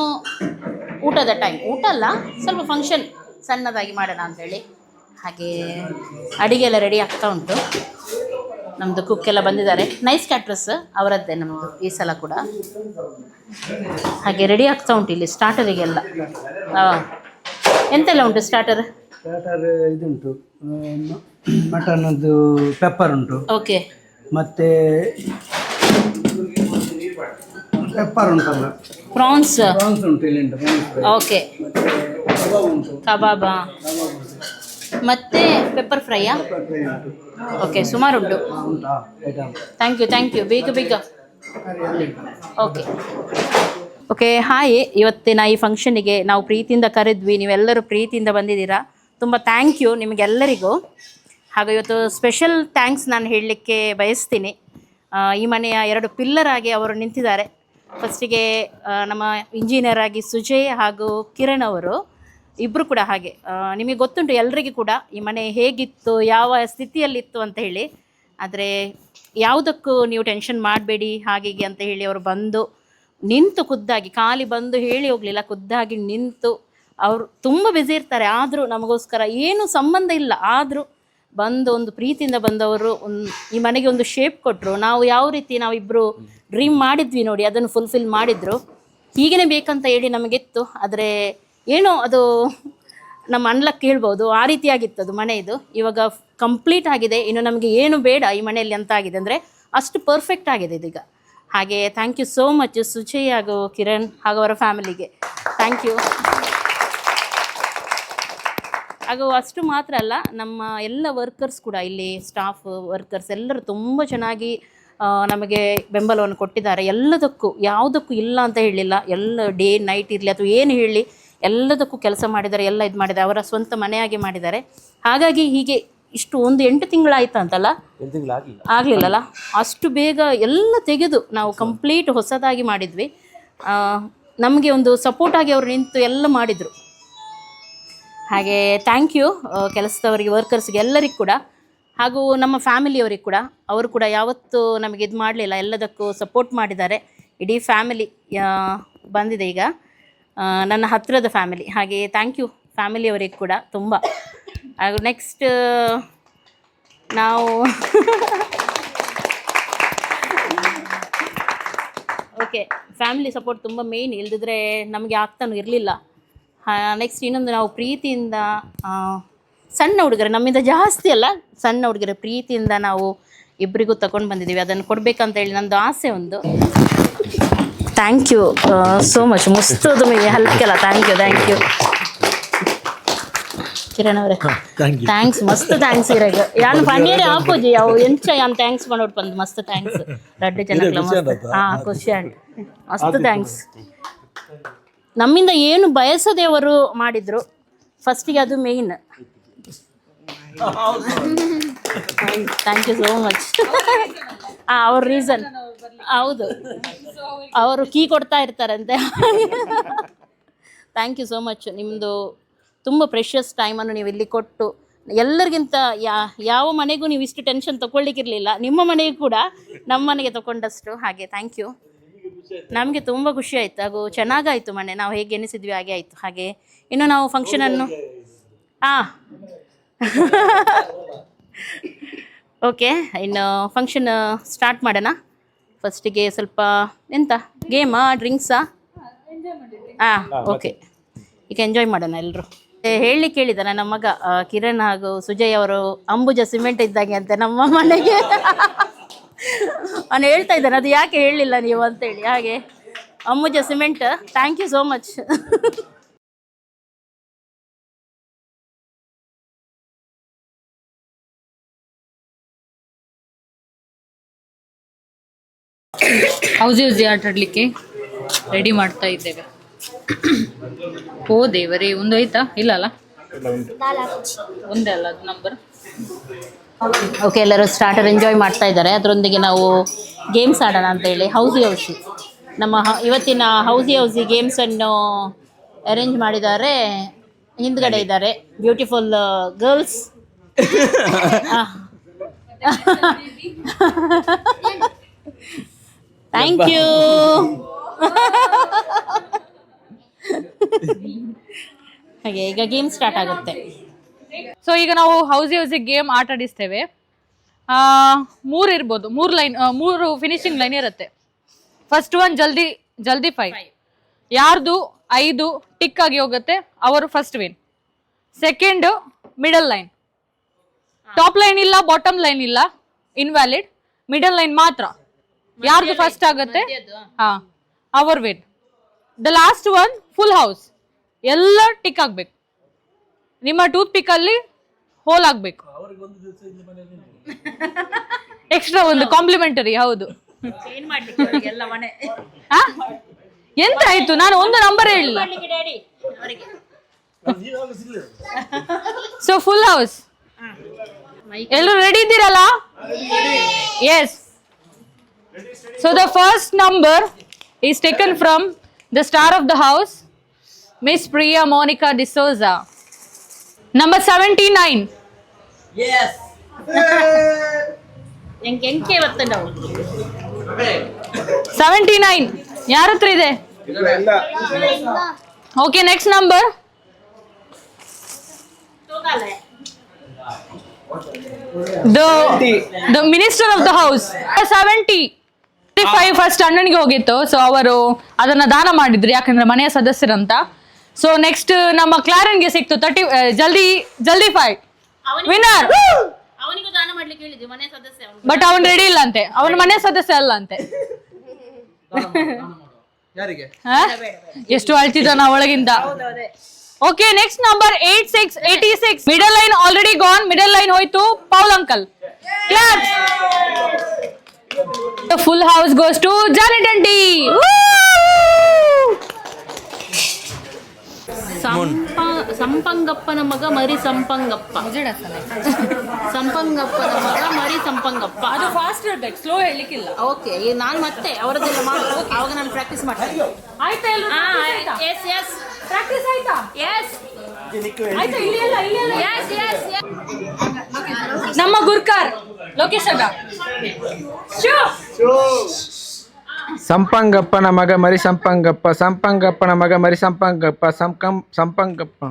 ಊಟದ ಟೈಮ್. ಊಟ ಅಲ್ಲ, ಸ್ವಲ್ಪ ಫಂಕ್ಷನ್ ಸಣ್ಣದಾಗಿ ಮಾಡೋಣ ಅಂಥೇಳಿ. ಹಾಗೆ ಅಡುಗೆ ಎಲ್ಲ ರೆಡಿ ಆಗ್ತಾ ಉಂಟು. ನಮ್ಮದು ಕುಕ್ ಎಲ್ಲ ಬಂದಿದ್ದಾರೆ. ನೈಸ್ ಕ್ಯಾಟ್ರಸ್ ಅವರದ್ದೇ ನಮ್ಮದು ಈ ಸಲ ಕೂಡ. ಹಾಗೆ ರೆಡಿ ಆಗ್ತಾ ಉಂಟು ಇಲ್ಲಿ ಸ್ಟಾರ್ಟರಿಗೆಲ್ಲ. ಎಂತೆಲ್ಲ ಉಂಟು ಸ್ಟಾರ್ಟರ್? ಸ್ಟಾರ್ಟರ್ ಇದುಂಟು, ಮಟನದ್ದು ಪೆಪ್ಪರ್ ಉಂಟು. ಓಕೆ, ಮತ್ತೆ ಪೆಪ್ಪರ್ ಉಂಟಲ್ಲ, ಪ್ರಾನ್ಸ್ ಪ್ರಾನ್ಸ್ ಉಂಟು, ಇಲ್ಲಿ ಉಂಟು ಪ್ರಾನ್ಸ್. ಓಕೆ, ಕಬಾಬ್ ಉಂಟು, ಕಬಾಬ ಮತ್ತೆ ಪೆಪ್ಪರ್ ಫ್ರೈಯಾ? ಓಕೆ, ಸುಮಾರು ಉಂಟು. ಉಂಟಾ ಐಟಮ್? Thank you. ಬೇಗ ಬೇಗ. ಓಕೆ ಓಕೆ ಹಾಯ್, ಇವತ್ತಿನ ಈ ಫಂಕ್ಷನಿಗೆ ನಾವು ಪ್ರೀತಿಯಿಂದ ಕರೆದ್ವಿ. ನೀವೆಲ್ಲರೂ ಪ್ರೀತಿಯಿಂದ ಬಂದಿದ್ದೀರಾ. ತುಂಬ ಥ್ಯಾಂಕ್ ಯು ನಿಮಗೆಲ್ಲರಿಗೂ. ಹಾಗೂ ಇವತ್ತು ಸ್ಪೆಷಲ್ ಥ್ಯಾಂಕ್ಸ್ ನಾನು ಹೇಳಲಿಕ್ಕೆ ಬಯಸ್ತೀನಿ. ಈ ಮನೆಯ 2 ಪಿಲ್ಲರ್ ಆಗಿ ಅವರು ನಿಂತಿದ್ದಾರೆ. ಫಸ್ಟಿಗೆ ನಮ್ಮ ಇಂಜಿನಿಯರ್ ಆಗಿ ಸುಜಯ್ ಹಾಗೂ ಕಿರಣ್ ಅವರು ಇಬ್ಬರು ಕೂಡ ಹಾಗೆ. ನಿಮಗೆ ಗೊತ್ತುಂಟು ಎಲ್ರಿಗೂ ಕೂಡ ಈ ಮನೆ ಹೇಗಿತ್ತು, ಯಾವ ಸ್ಥಿತಿಯಲ್ಲಿತ್ತು ಅಂತ ಹೇಳಿ. ಆದರೆ ಯಾವುದಕ್ಕೂ ನೀವು ಟೆನ್ಷನ್ ಮಾಡಬೇಡಿ ಹಾಗೆ ಅಂತ ಹೇಳಿ ಅವರು ಬಂದು ನಿಂತು ಖುದ್ದಾಗಿ, ಖಾಲಿ ಬಂದು ಹೇಳಿ ಹೋಗಲಿಲ್ಲ, ಖುದ್ದಾಗಿ ನಿಂತು. ಅವರು ತುಂಬ ಬ್ಯುಸಿ ಇರ್ತಾರೆ, ಆದರೂ ನಮಗೋಸ್ಕರ ಏನೂ ಸಂಬಂಧ ಇಲ್ಲ, ಆದರೂ ಬಂದು ಒಂದು ಪ್ರೀತಿಯಿಂದ ಬಂದವರು ಈ ಮನೆಗೆ ಒಂದು ಶೇಪ್ ಕೊಟ್ಟರು. ನಾವು ಯಾವ ರೀತಿ ನಾವಿಬ್ಬರು ಡ್ರೀಮ್ ಮಾಡಿದ್ವಿ ನೋಡಿ, ಅದನ್ನು ಫುಲ್ಫಿಲ್ ಮಾಡಿದರು. ಹೀಗೇ ಬೇಕಂತ ಹೇಳಿ ನಮಗಿತ್ತು. ಆದರೆ ಏನೋ ಅದು ನಮ್ಮ ಅನ್ಲಕ್ ಹೇಳ್ಬೋದು, ಆ ರೀತಿಯಾಗಿತ್ತು ಅದು ಮನೆ. ಇದು ಇವಾಗ ಕಂಪ್ಲೀಟ್ ಆಗಿದೆ. ಇನ್ನು ನಮಗೆ ಏನು ಬೇಡ ಈ ಮನೆಯಲ್ಲಿ ಅಂತ ಆಗಿದೆ ಅಂದರೆ ಅಷ್ಟು ಪರ್ಫೆಕ್ಟ್ ಆಗಿದೆ ಇದೀಗ. ಹಾಗೆ ಥ್ಯಾಂಕ್ ಯು ಸೋ ಮಚ್ ಸುಚಯ್ ಹಾಗೂ ಕಿರಣ್ ಹಾಗೂ ಅವರ ಫ್ಯಾಮಿಲಿಗೆ ಥ್ಯಾಂಕ್ ಯು. ಹಾಗೂ ಅಷ್ಟು ಮಾತ್ರ ಅಲ್ಲ, ನಮ್ಮ ಎಲ್ಲ ವರ್ಕರ್ಸ್ ಕೂಡ, ಇಲ್ಲಿ ಸ್ಟಾಫ್ ವರ್ಕರ್ಸ್ ಎಲ್ಲರೂ ತುಂಬ ಚೆನ್ನಾಗಿ ನಮಗೆ ಬೆಂಬಲವನ್ನು ಕೊಟ್ಟಿದ್ದಾರೆ. ಎಲ್ಲದಕ್ಕೂ ಯಾವುದಕ್ಕೂ ಇಲ್ಲ ಅಂತ ಹೇಳಲಿಲ್ಲ. ಎಲ್ಲ ಡೇ ನೈಟ್ ಇರಲಿ ಅಥವಾ ಏನು ಹೇಳಲಿ, ಎಲ್ಲದಕ್ಕೂ ಕೆಲಸ ಮಾಡಿದ್ದಾರೆ, ಎಲ್ಲ ಇದು ಮಾಡಿದ್ದಾರೆ, ಅವರ ಸ್ವಂತ ಮನೆಯಾಗಿ ಮಾಡಿದ್ದಾರೆ. ಹಾಗಾಗಿ ಹೀಗೆ ಇಷ್ಟು ಒಂದು 8 ತಿಂಗಳಾಯ್ತು ಅಂತಲ್ಲ, ಆಗಲಿಲ್ಲಲ್ಲ, ಅಷ್ಟು ಬೇಗ ಎಲ್ಲ ತೆಗೆದು ನಾವು ಕಂಪ್ಲೀಟ್ ಹೊಸದಾಗಿ ಮಾಡಿದ್ವಿ. ನಮಗೆ ಒಂದು ಸಪೋರ್ಟಾಗಿ ಅವರು ನಿಂತು ಎಲ್ಲ ಮಾಡಿದರು. ಹಾಗೆ ಥ್ಯಾಂಕ್ ಯು ಕೆಲಸದವರಿಗೆ, ವರ್ಕರ್ಸ್ಗೆ, ಎಲ್ಲರಿಗೂ ಕೂಡ, ಹಾಗೂ ನಮ್ಮ ಫ್ಯಾಮಿಲಿಯವರಿಗೆ ಕೂಡ. ಅವರು ಕೂಡ ಯಾವತ್ತೂ ನಮಗೆ ಇದು ಮಾಡಲಿಲ್ಲ, ಎಲ್ಲದಕ್ಕೂ ಸಪೋರ್ಟ್ ಮಾಡಿದ್ದಾರೆ. ಇಡೀ ಫ್ಯಾಮಿಲಿ ಬಂದಿದೆ ಈಗ, ನನ್ನ ಹತ್ತಿರದ ಫ್ಯಾಮಿಲಿ. ಹಾಗೆ ಥ್ಯಾಂಕ್ ಯು ಫ್ಯಾಮಿಲಿಯವರಿಗೆ ಕೂಡ ತುಂಬ. ಹಾಗೂ ನೆಕ್ಸ್ಟ್ ನಾವು ಓಕೆ, ಫ್ಯಾಮಿಲಿ ಸಪೋರ್ಟ್ ತುಂಬ ಮೇಯ್ನ್, ಇಲ್ಲದಿದ್ದರೆ ನಮಗೆ ಆಗ್ತಾನೂ ಇರಲಿಲ್ಲ. ನೆಕ್ಸ್ಟ್ ಇನ್ನೊಂದು, ನಾವು ಪ್ರೀತಿಯಿಂದ ಸಣ್ಣ ಹುಡುಗರು, ನಮ್ಮಿಂದ ಜಾಸ್ತಿ ಅಲ್ಲ, ಸಣ್ಣ ಹುಡುಗರ ಪ್ರೀತಿಯಿಂದ ನಾವು ಇಬ್ಬರಿಗೂ ತಗೊಂಡು ಬಂದಿದ್ದೀವಿ. ಅದನ್ನು ಕೊಡಬೇಕಂತ ಹೇಳಿ ನಂದು ಆಸೆ ಒಂದು. Thank you so much. ಮಸ್ತ್ ತುಮಿ ಹಲ್ಕೆಲ್ಲ. ಥ್ಯಾಂಕ್ ಯು ಕಿರಣ್ ಅವರೇ, ಥ್ಯಾಂಕ್ಸ್, ಮಸ್ತ್ ಥ್ಯಾಂಕ್ಸ್. ಇರಾಗ ಯಾನು ಪನ್ನೀರೇ ಆಪೋಜಿ ಅವು ಎಂಚ ಯಾನು ಥ್ಯಾಂಕ್ಸ್ ಮಾಡೋದು ಬಂದು ಮಸ್ತ್ ಥ್ಯಾಂಕ್ಸ್. ರಡ್ಡು ಜನಕ್ಕೆ ಹಾಂ ಖುಷಿ ಆಂಟ್, ಮಸ್ತ್ ಥ್ಯಾಂಕ್ಸ್. ನಮ್ಮಿಂದ ಏನು ಬಯಸದೆ ಅವರು ಮಾಡಿದರು ಫಸ್ಟಿಗೆ, ಅದು main. Thank you so much. ಅವ್ರ ರೀಸನ್ ಹೌದು, ಅವರು ಕೀ ಕೊಡ್ತಾ ಇರ್ತಾರಂತೆ. Thank you so much. ನಿಮ್ಮದು ತುಂಬ ಪ್ರೆಷಿಯಸ್ ಟೈಮನ್ನು ನೀವು ಇಲ್ಲಿ ಕೊಟ್ಟು, ಎಲ್ಲರಿಗಿಂತ ಯಾವ ಮನೆಗೂ ನೀವು ಇಷ್ಟು ಟೆನ್ಷನ್ ತೊಗೊಳ್ಳಿಕ್ಕಿರಲಿಲ್ಲ, ನಿಮ್ಮ ಮನೆಗೂ ಕೂಡ ನಮ್ಮ ಮನೆಗೆ ತೊಗೊಂಡಷ್ಟು. ಹಾಗೆ ಥ್ಯಾಂಕ್ ಯು. ನಮಗೆ ತುಂಬ ಖುಷಿ ಆಯಿತು, ಹಾಗೂ ಚೆನ್ನಾಗಾಯಿತು ಮನೆ, ನಾವು ಹೇಗೆ ಎನಿಸಿದ್ವಿ ಹಾಗೆ ಆಯಿತು. ಹಾಗೆ ಇನ್ನು ನಾವು ಫಂಕ್ಷನನ್ನು ಓಕೆ, ಇನ್ನು ಫಂಕ್ಷನ್ ಸ್ಟಾರ್ಟ್ ಮಾಡೋಣ. ಫಸ್ಟಿಗೆ ಸ್ವಲ್ಪ ಎಂತ ಗೇಮಾ, ಡ್ರಿಂಕ್ಸಾ? ಓಕೆ, ಈಗ ಎಂಜಾಯ್ ಮಾಡೋಣ ಎಲ್ಲರೂ. ಹೇಳಲಿಕ್ಕೆ ಹೇಳಿದ ನನ್ನ ಮಗ ಕಿರಣ್ ಹಾಗೂ ಸುಜಯ್ ಅವರು ಅಂಬುಜ ಸಿಮೆಂಟ್ ಇದ್ದಾಗೆ ಅಂತ ನಮ್ಮ ಮನೆಗೆ. ಅವನು ಹೇಳ್ತಾ ಇದ್ದಾನೆ, ಅದು ಯಾಕೆ ಹೇಳಲಿಲ್ಲ ನೀವು ಅಂತೇಳಿ. ಹಾಗೆ Ambuja cement, thank you so much. Housie ಆಟ ಆಡಲಿಕ್ಕೆ ರೆಡಿ ಮಾಡ್ತಾ ಇದ್ದೇವೆ. ಓ ದೇವರೇ, ಒಂದು ಆಯ್ತಾ? ಇಲ್ಲ ಅಲ್ಲ, ಒಂದೇ ಅಲ್ಲ ಅದು ನಂಬರ್. ಓಕೆ, ಎಲ್ಲರೂ ಸ್ಟಾರ್ಟರ್ ಎಂಜಾಯ್ ಮಾಡ್ತಾ ಇದ್ದಾರೆ. ಅದರೊಂದಿಗೆ ನಾವು ಗೇಮ್ಸ್ ಆಡೋಣ ಅಂತೇಳಿ ಹೌಸಿ ನಮ್ಮ ಇವತ್ತಿನ ಹೌಸಿ ಗೇಮ್ಸನ್ನು ಅರೇಂಜ್ ಮಾಡಿದ್ದಾರೆ. ಹಿಂದ್ಗಡೆ ಇದ್ದಾರೆ ಬ್ಯೂಟಿಫುಲ್ ಗರ್ಲ್ಸ್. Thank you. ಹಾಗೆ ಈಗ ಗೇಮ್ ಸ್ಟಾರ್ಟ್ ಆಗುತ್ತೆ. ಸೊ ಈಗ ನಾವು ಹೌಸಿ ಗೇಮ್ ಆಟ ಆಡಿಸ್ತೇವೆ. 3 ಇರ್ಬೋದು, 3 ಫಿನಿಶಿಂಗ್ ಲೈನ್ ಇರುತ್ತೆ. ಫಸ್ಟ್ ಒನ್ ಜಲ್ದಿ 5. ಯಾರ್ದು 5 ಟಿಕ್ ಆಗಿ ಹೋಗುತ್ತೆ ಅವರು first win. Second middle line, top line ಇಲ್ಲ, ಬಾಟಮ್ ಲೈನ್ ಇಲ್ಲ, ಇನ್ವ್ಯಾಲಿಡ್, ಮಿಡಲ್ ಲೈನ್ ಮಾತ್ರ. ಯಾರ್ದು ಫಸ್ಟ್ ಆಗುತ್ತೆ ಅವರ್ win. The last one full house, ಎಲ್ಲ ಟಿಕ್ ಆಗ್ಬೇಕು. ನಿಮ್ಮ ಟೂತ್ ಪಿಕ್ ಅಲ್ಲಿ ಹೋಲ್ ಆಗ್ಬೇಕು. ಎಕ್ಸ್ಟ್ರಾ ಒಂದು ಕಾಂಪ್ಲಿಮೆಂಟರಿ. ಹೌದು, ಎಂತ ಆಯ್ತು, ನಾನು ಒಂದು ನಂಬರ್ ಹೇಳಿಲ್ಲ. ಸೊ ಫುಲ್ ಹೌಸ್, ಎಲ್ಲರೂ ರೆಡಿ ಇದ್ದೀರಲ್ಲ? S. So the first number is taken from the star of the house, Miss Priya Monica D'Souza. Number 79. Yes. MK ಇವತ್ತು ನಾವು 79 ಯಾರ ಹತ್ರ ಇದೆ? Okay, next number. The minister of the house 75 first ಅಣ್ಣನಿಗೆ ಹೋಗಿತ್ತು. ಸೊ ಅವರು ಅದನ್ನ ದಾನ ಮಾಡಿದ್ರು, ಯಾಕಂದ್ರೆ ಮನೆಯ ಸದಸ್ಯರಂತ. ಸೊ ನೆಕ್ಸ್ಟ್ ನಮ್ಮ ಕ್ಲಾರನ್ಗೆ ಸಿಕ್ತು 30. ಜಲ್ದಿ 5 ವಿನ್ನರ್. ಅವನಿಗೂ ದಾನ ಮಾಡ್ಲಿಕ್ಕೆ ಹೇಳಿದ್ವಿ, ಮನೆ ಸದಸ್ಯ. ಬಟ್ ಅವನ್ ರೆಡಿ ಇಲ್ಲ ಅಂತೆ, ಅವನ ಮನೆ ಸದಸ್ಯ ಅಲ್ಲ ಅಂತೆ. ಯಾರಿಗೆ? ಎಷ್ಟು ಅಳ್ತಿದ್ದಾನ ಒಳಗಿಂದ. Okay, next number 86. Middle line already gone, middle line ಹೋಯ್ತು. Paul uncle. The full house goes to Janet Aunty. Woo! ಸಂಪಂಗಪ್ಪನ ಮಗ ಮರಿ ಸಂಪಂಗಪ್ಪ. ಸಂಪಂಗಪ್ಪನ ಮಗ ಮರಿ ಸಂಪಂಗಪ್ಪ. ಅದು ಫಾಸ್ಟ್ ಇರ್ಬೇಕು, ಸ್ಲೋ ಹೇಳಲಿಕ್ಕಿಲ್ಲ. ಓಕೆ, ನಾನು ಮತ್ತೆ ಅವರದ್ದೆಲ್ಲ ಮಾಡಿ ಅವಾಗ ನಾನು ಪ್ರಾಕ್ಟೀಸ್ ಮಾಡ್ತೀನಿ. ಆಯ್ತಾ ಎಲ್ರು? ಎಸ್ ಎಸ್ ಪ್ರಾಕ್ಟೀಸ್ ಆಯ್ತಾ? ಎಸ್ ಆಯ್ತಾ? ಇಳಿಯಲ್ಲ. ಎಸ್ ಎಸ್ ನಮ್ಮ ಗುರ್ಕಾರ್ ಲೋಕೇಶ್ ಅಣ್ಣ. ಸಂಪಂಗಪ್ಪನ ಮಗ ಮರಿ ಸಂಪಂಗಪ್ಪ, ಸಂಪಂಗಪ್ಪನ ಮಗ ಮರಿ ಸಂಪಂಗಪ್ಪ, ಸಂಪಂಗಪ್ಪ.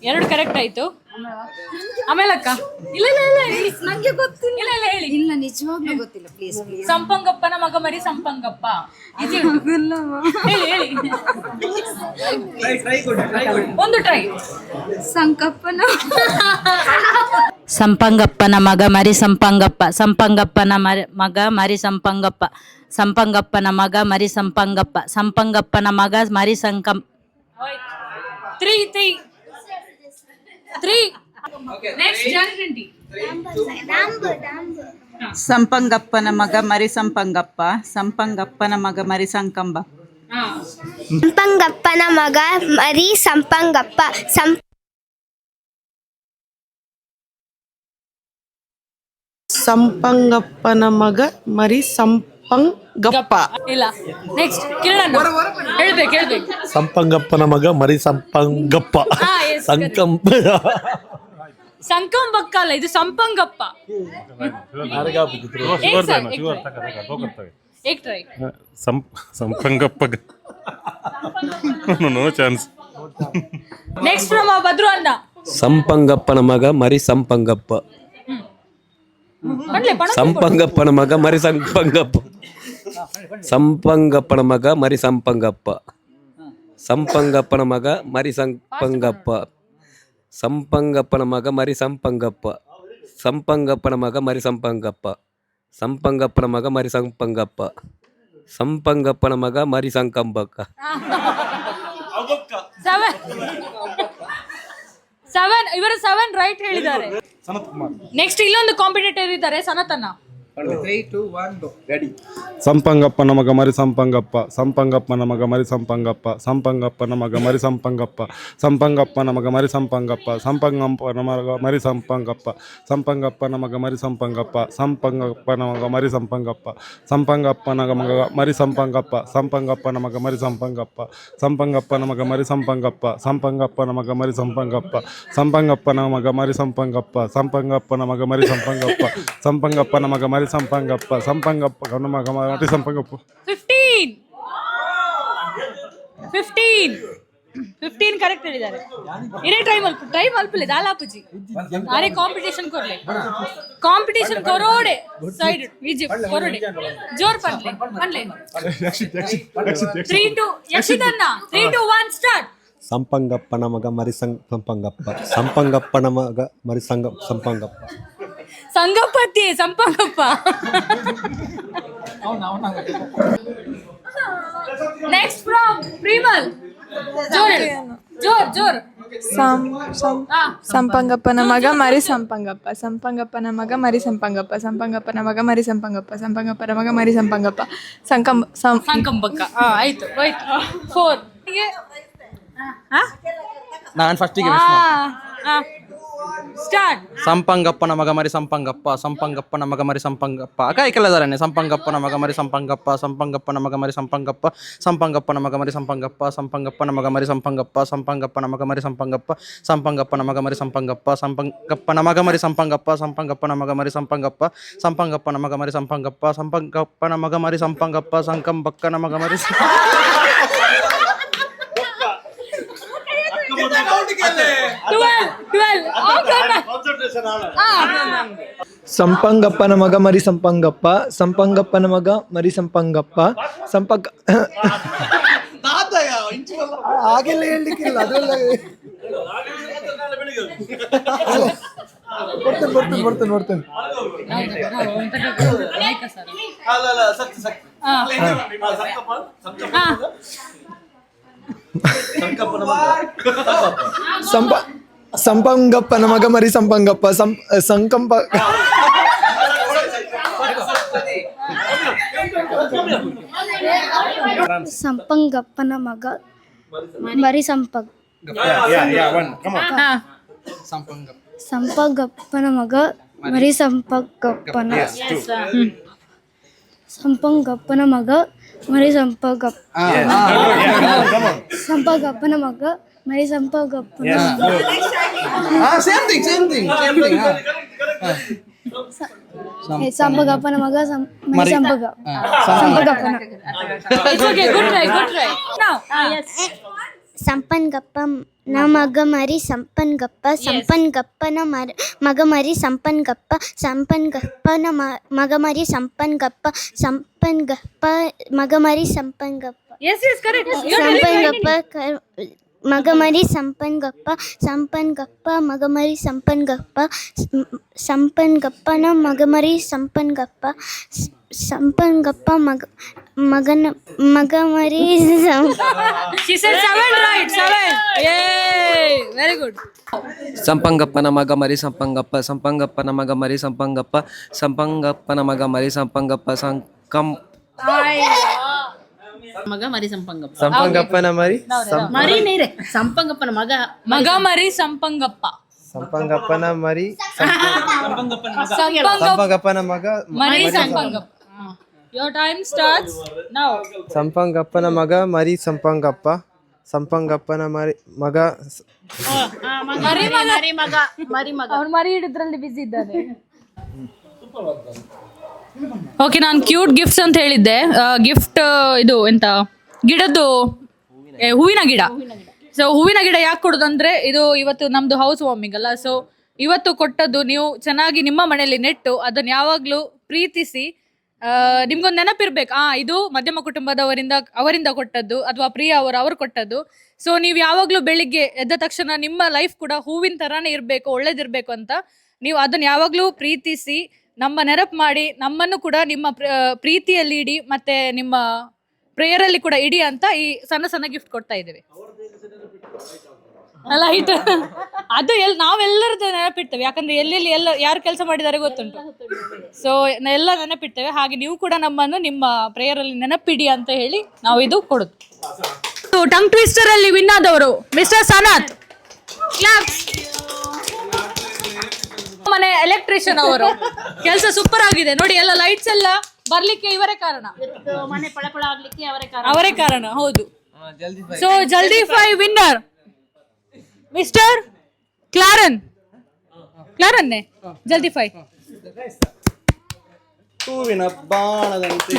ಎರಡು ಕರೆಕ್ಟ್ ಆಯ್ತು. ಆಮೇಲೆ ಅಕ್ಕ ಇಲ್ಲ ನಂಗೆ ಗೊತ್ತಿಲ್ಲ. ಇಲ್ಲ ಹೇಳಿ. ಇಲ್ಲ, ನಿಜವಾಗ್ಲೂ ಗೊತ್ತಿಲ್ಲ. ಪ್ಲೀಸ್ ಸಂಪಂಗಪ್ಪನ ಮಗ ಮರಿ ಸಂಪಂಗಪ್ಪ. ಈಸಿ ಉಂಟು. ಹೇಳಿ ಒಂದು ಟ್ರೈ. ಸಂಕಪ್ಪನ ಸಂಪಂಗಪ್ಪನ ಮಗ ಮರಿ ಸಂಪಂಗಪ್ಪ, ಸಂಪಂಗಪ್ಪನ ಮಗ ಮರಿ ಸಂಪಂಗಪ್ಪ, ಸಂಪಂಗಪ್ಪನ ಮಗ ಮರಿ ಸಂಪಂಗಪ್ಪ, ಸಂಪಂಗಪ್ಪನ ಮಗ ಮರಿ ತ್ರೀ. Next guarantee. ಸಂಪಂಗಪ್ಪನ ಮಗ ಮರಿ ಸಂಪಂಗಪ್ಪ, ಸಂಪಂಗಪ್ಪನ ಮಗ ಮರಿ ಸಂಕಂಬ. ಸಂಪಂಗಪ್ಪನ ಮಗ ಮರಿ ಸಂಪಂಗಪ್ಪ, ಸಂಪಂಗಪ್ಪನ ಮಗ ಮರಿ ಸಂಪಂಗಪ್ಪ. ಇಲ್ಲ, ನೆಕ್ಸ್ಟ್ ಕಿರಣ್ ಹೇಳ್ಬೇಕು. ಸಂಪಂಗಪ್ಪನ ಮಗ ಮರಿ ಸಂಪಂಗಪ್ಪ, ಸಂಕಂಬಕ್ಕ ಅಲ್ಲ, ಇದು ಸಂಪಂಗಪ್ಪ. ಏಕ್ try. Sampangappa. No chance. Next from Bhadru ಅಣ್ಣ. ಸಂಪಂಗಪ್ಪನ ಮಗ ಮರಿ ಸಂಪಂಗಪ್ಪ, ಸಂಪಂಗಪ್ಪನ ಮಗ ಮರಿ ಸಂಪಂಗಪ್ಪ, ಸಂಪಂಗಪ್ಪನ ಮಗ ಮರಿ ಸಂಪಂಗಪ್ಪ, ಸಂಪಂಗಪ್ಪನ ಮಗ ಮರಿ ಸಂಪಂಗಪ್ಪ, ಸಂಪಂಗಪ್ಪನ ಮಗ ಮರಿ ಸಂಪಂಗಪ್ಪ, ಸಂಪಂಗಪ್ಪನ ಮಗ ಮರಿ ಸಂಪಂಗಪ್ಪ, ಸಂಪಂಗಪ್ಪನ ಮಗ ಮರಿ ಸಂಪಂಗಪ್ಪ, ಸಂಪಂಗಪ್ಪನ ಮಗ ಮರಿ ಸಂಕಂಬಕ್ಕ. 7 ಇವರು 7 ರೈಟ್ ಹೇಳಿದ್ದಾರೆ. ನೆಕ್ಸ್ಟ್ ಇಲ್ಲೊಂದು ಕಾಂಪಿಟೇಟರ್ ಇದ್ದಾರೆ, ಸನತನ. ಸಂಪಂಗಪ್ಪನ ಮಗ ಮರಿ ಸಂಪಂಗಪ್ಪ, ಸಂಪಂಗಪ್ಪನ ಮಗ ಮರಿ ಸಂಪಂಗಪ್ಪ, ಸಂಪಂಗಪ್ಪನ ಮಗ ಮರಿ ಸಂಪಂಗಪ್ಪ, ಸಂಪಂಗಪ್ಪನ ಮಗ ಮರಿ ಸಂಪಂಗಪ್ಪ, ಸಂಪಂಗಪ್ಪನ ಮಗ ಮರಿ ಸಂಪಂಗಪ್ಪ, ಸಂಪಂಗಪ್ಪನ ಮಗ ಮರಿ ಸಂಪಂಗಪ್ಪ, ಸಂಪಂಗಪ್ಪನ ಮಗ ಮರಿ ಸಂಪಂಗಪ್ಪ, ಸಂಪಂಗಪ್ಪನ ಮಗ ಮರಿ ಸಂಪಂಗಪ್ಪ, ಸಂಪಂಗಪ್ಪನ ಮಗ ಮರಿ ಸಂಪಂಗಪ್ಪ, ಸಂಪಂಗಪ್ಪನ ಮಗ ಮರಿ ಸಂಪಂಗಪ್ಪ, ಸಂಪಂಗಪ್ಪನ ಮಗ ಮರಿ ಸಂಪಂಗಪ್ಪ, ಸಂಪಂಗಪ್ಪನ ಮಗ ಮರಿ ಸಂಪಂಗಪ್ಪ, ಸಂಪಂಗಪ್ಪನ ಮಗ ಮರಿ ಸಂಪಂಗಪ್ಪ, ಸಂಪಂಗಪ್ಪನ ಮಗ ಮರಿ ಸಂಪಂಗಪ್ಪ, ಸಂಪಂಗಪ್ಪನ ಮಗ ಮರಿ ಸಂಪಂಗಪ್ಪ. 15 ಕರೆಕ್ಟ್ ಹೇಳಿದ್ದಾರೆ. ಇರೇ ಟೈಮ್ ಅಲ್ಪಲೆ ದಾಲಾಪುಜಿ ಅರೆ ಕಾಂಪಿಟೇಷನ್ ಕೊರ್ಲೆ, ಕಾಂಪಿಟೇಷನ್ ಕೊರೋಡೆ ಸೈಡ್ ಈಜಿಪ್ಟ್ ಕೊರೋಡೆ ಜೋರ್ ಪನ್ಲೆ 3-2 ಯಕ್ಷಿತನ್ನ 3-2-1 ಸ್ಟಾರ್ಟ್. ಸಂಪಂಗಪ್ಪನ ಮಗ ಮರಿ ಸಂಪಂಗಪ್ಪ, ಸಂಪಂಗಪ್ಪನ ಮಗ ಮರಿ ಸಂಪಂಗಪ್ಪ, ಸಂಗಪ್ಪತ್ತಿ ಸಂಪಂಗಪ್ಪ. ನೆಕ್ಸ್ಟ್ ಫ್ರಮ್ ಪ್ರಿಮಲ್. ಜೋರ್ ಸಂಪಂಗಪ್ಪನ ಮಗ ಮರಿ ಸಂಪಂಗಪ್ಪ, ಸಂಪಂಗಪ್ಪನ ಮಗ ಮರಿ ಸಂಪಂಗಪ್ಪ, ಸಂಪಂಗಪ್ಪನ ಮಗ ಮರಿ ಸಂಪಂಗಪ್ಪ, ಸಂಪಂಗಪ್ಪನ ಮಗ ಮರಿ ಸಂಪಂಗಪ್ಪ, ಸಂಕಂಬಕ್ಕ. ಆಯ್ತು 4. ನಾನು ಫಸ್ಟಿಗೆ ಸ್ಟಾರ್ಟ್. ಸಂಪಂಗಪ್ಪನ ಮಗ ಮರಿ ಸಂಪಂಗಪ್ಪ, ಸಂಪಂಗಪ್ಪನ ಮಗ ಮರಿ ಸಂಪಂಗಪ್ಪ. ಕಾಯ್ಕೆಲ್ಲದಾರನೆ ಸಂಪಂಗಪ್ಪನ ಮಗ ಮರಿ ಸಂಪಂಗಪ್ಪ, ಸಂಪಂಗಪ್ಪನ ಮಗ ಮರಿ ಸಂಪಂಗಪ್ಪ, ಸಂಪಂಗಪ್ಪನ ಮಗ ಮರಿ ಸಂಪಂಗಪ್ಪ, ಸಂಪಂಗಪ್ಪನ ಮಗ ಮರಿ ಸಂಪಂಗಪ್ಪ, ಸಂಪಂಗಪ್ಪನ ಮಗ ಮರಿ ಸಂಪಂಗಪ್ಪ, ಸಂಪಂಗಪ್ಪನ ಮಗ ಮರಿ ಸಂಪಂಗಪ್ಪ, ಸಂಪಂಗಪ್ಪನ ಮಗ ಮರಿ ಸಂಪಂಗಪ್ಪ, ಸಂಪಂಗಪ್ಪನ ಮಗ ಮರಿ ಸಂಪಂಗಪ್ಪ, ಸಂಪಂಗಪ್ಪನ ಮಗ ಮರಿ ಸಂಪಂಗಪ್ಪ, ಸಂಪಂಗಪ್ಪನ ಮಗ ಮರಿ ಸಂಪಂಗಪ್ಪ, ಸಂಕಂಬಕ್ಕನ ಮಗ ಮರಿ ಸಂಪಂಗಪ್ಪನ ಮಗ ಮರಿ ಸಂಪಂಗಪ್ಪ, ಸಂಪಂಗಪ್ಪನ ಮಗ ಮರಿ ಸಂಪಂಗಪ್ಪ, ಹಾಗೆಲ್ಲ ಹೇಳಲಿಕ್ಕಿಲ್ಲ. ಅದೆಲ್ಲ ಬರ್ತೇನೆ. ಸಂಪಂಗಪ್ಪನ ಮಗ ಮರಿ ಸಂಪಂಗಪ್ಪ, ಸಂಕಂಪ ಸಂಪಂಗಪ್ಪನ ಮಗ ಮರಿ ಸಂಪಗ್ ಸಂಪಂಗಪ್ಪನ ಮಗ ಮರಿ ಸಂಪಂಗಪ್ಪನ ಸಂಪಂಗಪ್ಪನ ಮಗ ಮರಿ ಸಂಪಂಗಪ್ಪನ ಮಗ ಮರಿ ಸಂಪಂಗಪ್ಪನ ಸಂಪಂಗಪ್ಪನ ಮಗ ಮರಿ ಸಂಪಂಗಪ್ಪನ ಸಂಪನ್ಗಪ್ಪ ಮಗ ಮರಿ ಸಂಪನ್ಗಪ್ಪ ಸಂಪನ್ಗಪ್ಪನ ಮಗ ಮರಿ ಸಂಪನ್ಗಪ್ಪ ಸಂಪನ್ಗಪ್ಪನ ಮಗ ಮರಿ ಸಂಪನ್ಗಪ್ಪ ಸಂಪನ್ಗಪ್ಪ ಮಗ ಮರಿ ಸಂಪನ್ಗಪ್ಪ ಸಂಪನ್ಗಪ್ಪ ಮಗ ಮರಿ ಸಂಪನ್ಗಪ್ಪ ಸಂಪನ್ಗಪ್ಪ ಮಗ ಮರಿ ಸಂಪನ್ಗಪ್ಪ ಸಂಪನ್ಗಪ್ಪನ ಮಗ ಮರಿ ಸಂಪನ್ಗಪ್ಪ ಸಂಪನ್ಗಪ್ಪ ಮಗ ಮರಿ ವೆರಿ ಗುಡ್. ಸಂಪಂಗಪ್ಪನ ಮಗ ಮರಿ ಸಂಪಂಗಪ್ಪ ಸಂಪಂಗಪ್ಪನ ಮಗ ಮರಿ ಸಂಪಂಗಪ್ಪ ಸಂಪಂಗಪ್ಪನ ಮಗ ಮರಿ ಸಂಪಂಗಪ್ಪ ಮಗ ಮರಿ ಸಂಪಂಗಪ್ಪ ಸಂಪಂಗಪ್ಪನ ಮರಿ ಮರಿ ನೀರೆ ಸಂಪಂಗಪ್ಪನ ಮಗ ಮಗ ಮರಿ ಸಂಪಂಗಪ್ಪ ಸಂಪಂಗಪ್ಪನ ಮರಿ ಸಂಪಂಗಪ್ಪನ ಮಗ ಮರಿ Sampangappa. Your time starts now. ಸಂಪಂಗಪ್ಪನ ಮಗ ಮರಿ ಸಂಪಂಗಪ್ಪ ಸಂಪಂಗಪ್ಪನ ಮಗ ಅವ್ನು ಮರಿ ಹಿಡಿದ್ರಲ್ಲಿ ಬಿಸಿ ಇದ್ದಾನೆ. ಓಕೆ, ನಾನು ಕ್ಯೂಟ್ ಗಿಫ್ಟ್ಸ್ ಅಂತ ಹೇಳಿದ್ದೆ. ಗಿಫ್ಟ್ ಇದು ಎಂತ ಗಿಡದ್ದು ಹೂವಿನ ಗಿಡ. ಸೊ ಹೂವಿನ ಗಿಡ ಯಾಕೆ ಕೊಡೋದಂದ್ರೆ ಇದು ಇವತ್ತು ನಮ್ದು ಹೌಸ್ ವಾರ್ಮಿಂಗ್ ಅಲ್ಲ. ಸೊ ಇವತ್ತು ಕೊಟ್ಟದ್ದು ನೀವು ಚೆನ್ನಾಗಿ ನಿಮ್ಮ ಮನೆಯಲ್ಲಿ ನೆಟ್ಟು ಅದನ್ನು ಯಾವಾಗಲೂ ಪ್ರೀತಿಸಿ ನಿಮ್ಗೊಂದು ನೆನಪಿರ್ಬೇಕು, ಇದು ಮಧ್ಯಮ ಅವರಿಂದ ಕೊಟ್ಟದ್ದು ಅಥವಾ ಪ್ರಿಯ ಅವರು ಕೊಟ್ಟದ್ದು. ಸೊ ನೀವು ಯಾವಾಗಲೂ ಬೆಳಿಗ್ಗೆ ಎದ್ದ ತಕ್ಷಣ ನಿಮ್ಮ ಲೈಫ್ ಕೂಡ ಹೂವಿನ ಥರಾನೇ ಇರಬೇಕು, ಒಳ್ಳೇದಿರಬೇಕು ಅಂತ ನೀವು ಅದನ್ನು ಯಾವಾಗಲೂ ಪ್ರೀತಿಸಿ ನಮ್ಮ ನೆನಪು ಮಾಡಿ ನಮ್ಮನ್ನು ಕೂಡ ನಿಮ್ಮ ಪ್ರೀತಿಯಲ್ಲಿ ಇಡಿ ಮತ್ತೆ ನಿಮ್ಮ ಪ್ರೇಯರಲ್ಲಿ ಕೂಡ ಇಡಿ ಅಂತ ಈ ಸಣ್ಣ ಸಣ್ಣ ಗಿಫ್ಟ್ ಕೊಡ್ತಾ ಇದ್ದೇವೆ. ಅಲ್ಲ ಇಟ್ಟು ಅದು ನಾವೆಲ್ಲರದ್ದು ನೆನಪಿಡ್ತೇವೆ, ಯಾಕಂದ್ರೆ ಎಲ್ಲೆಲ್ಲಿ ಯಾರು ಕೆಲಸ ಮಾಡಿದ್ದಾರೆ ಗೊತ್ತುಂಟು. ಸೊ ಎಲ್ಲ ನೆನಪಿಡ್ತೇವೆ. ಹಾಗೆ ನೀವು ಕೂಡ ನಮ್ಮನ್ನು ನಿಮ್ಮ ಪ್ರೇಯರಲ್ಲಿ ನೆನಪಿಡಿ ಅಂತ ಹೇಳಿ ನಾವು ಇದು ಕೊಡುದು. ಟಂಗ್ ಟ್ವಿಸ್ಟರ್ ಅಲ್ಲಿ ವಿನ್ ಆದವರು ಮಿಸ್ಟರ್ ಸನತ್. ಮನೆ ಎಲೆಕ್ಟ್ರಿಷಿಯನ್ ಅವರು ಕೆಲಸ ಸೂಪರ್ ಆಗಿದೆ ನೋಡಿ. ಎಲ್ಲ ಲೈಟ್ಸ್ ಎಲ್ಲ ಬರ್ಲಿಕ್ಕೆ ಇವರೇ ಕಾರಣ, ಮನೆ ಪಳಪಳ ಆಗ್ಲಿಕ್ಕೆ ಅವರೇ ಕಾರಣ. ಹೌದು. ಸೊ ಜಲ್ದಿ 5 ವಿನ್ನರ್ ಮಿಸ್ಟರ್ ಕ್ಲಾರನ್ನೇ ಜಲ್ದಿ 5 ಹೂವಿನ ಬಾಣದಂತೆ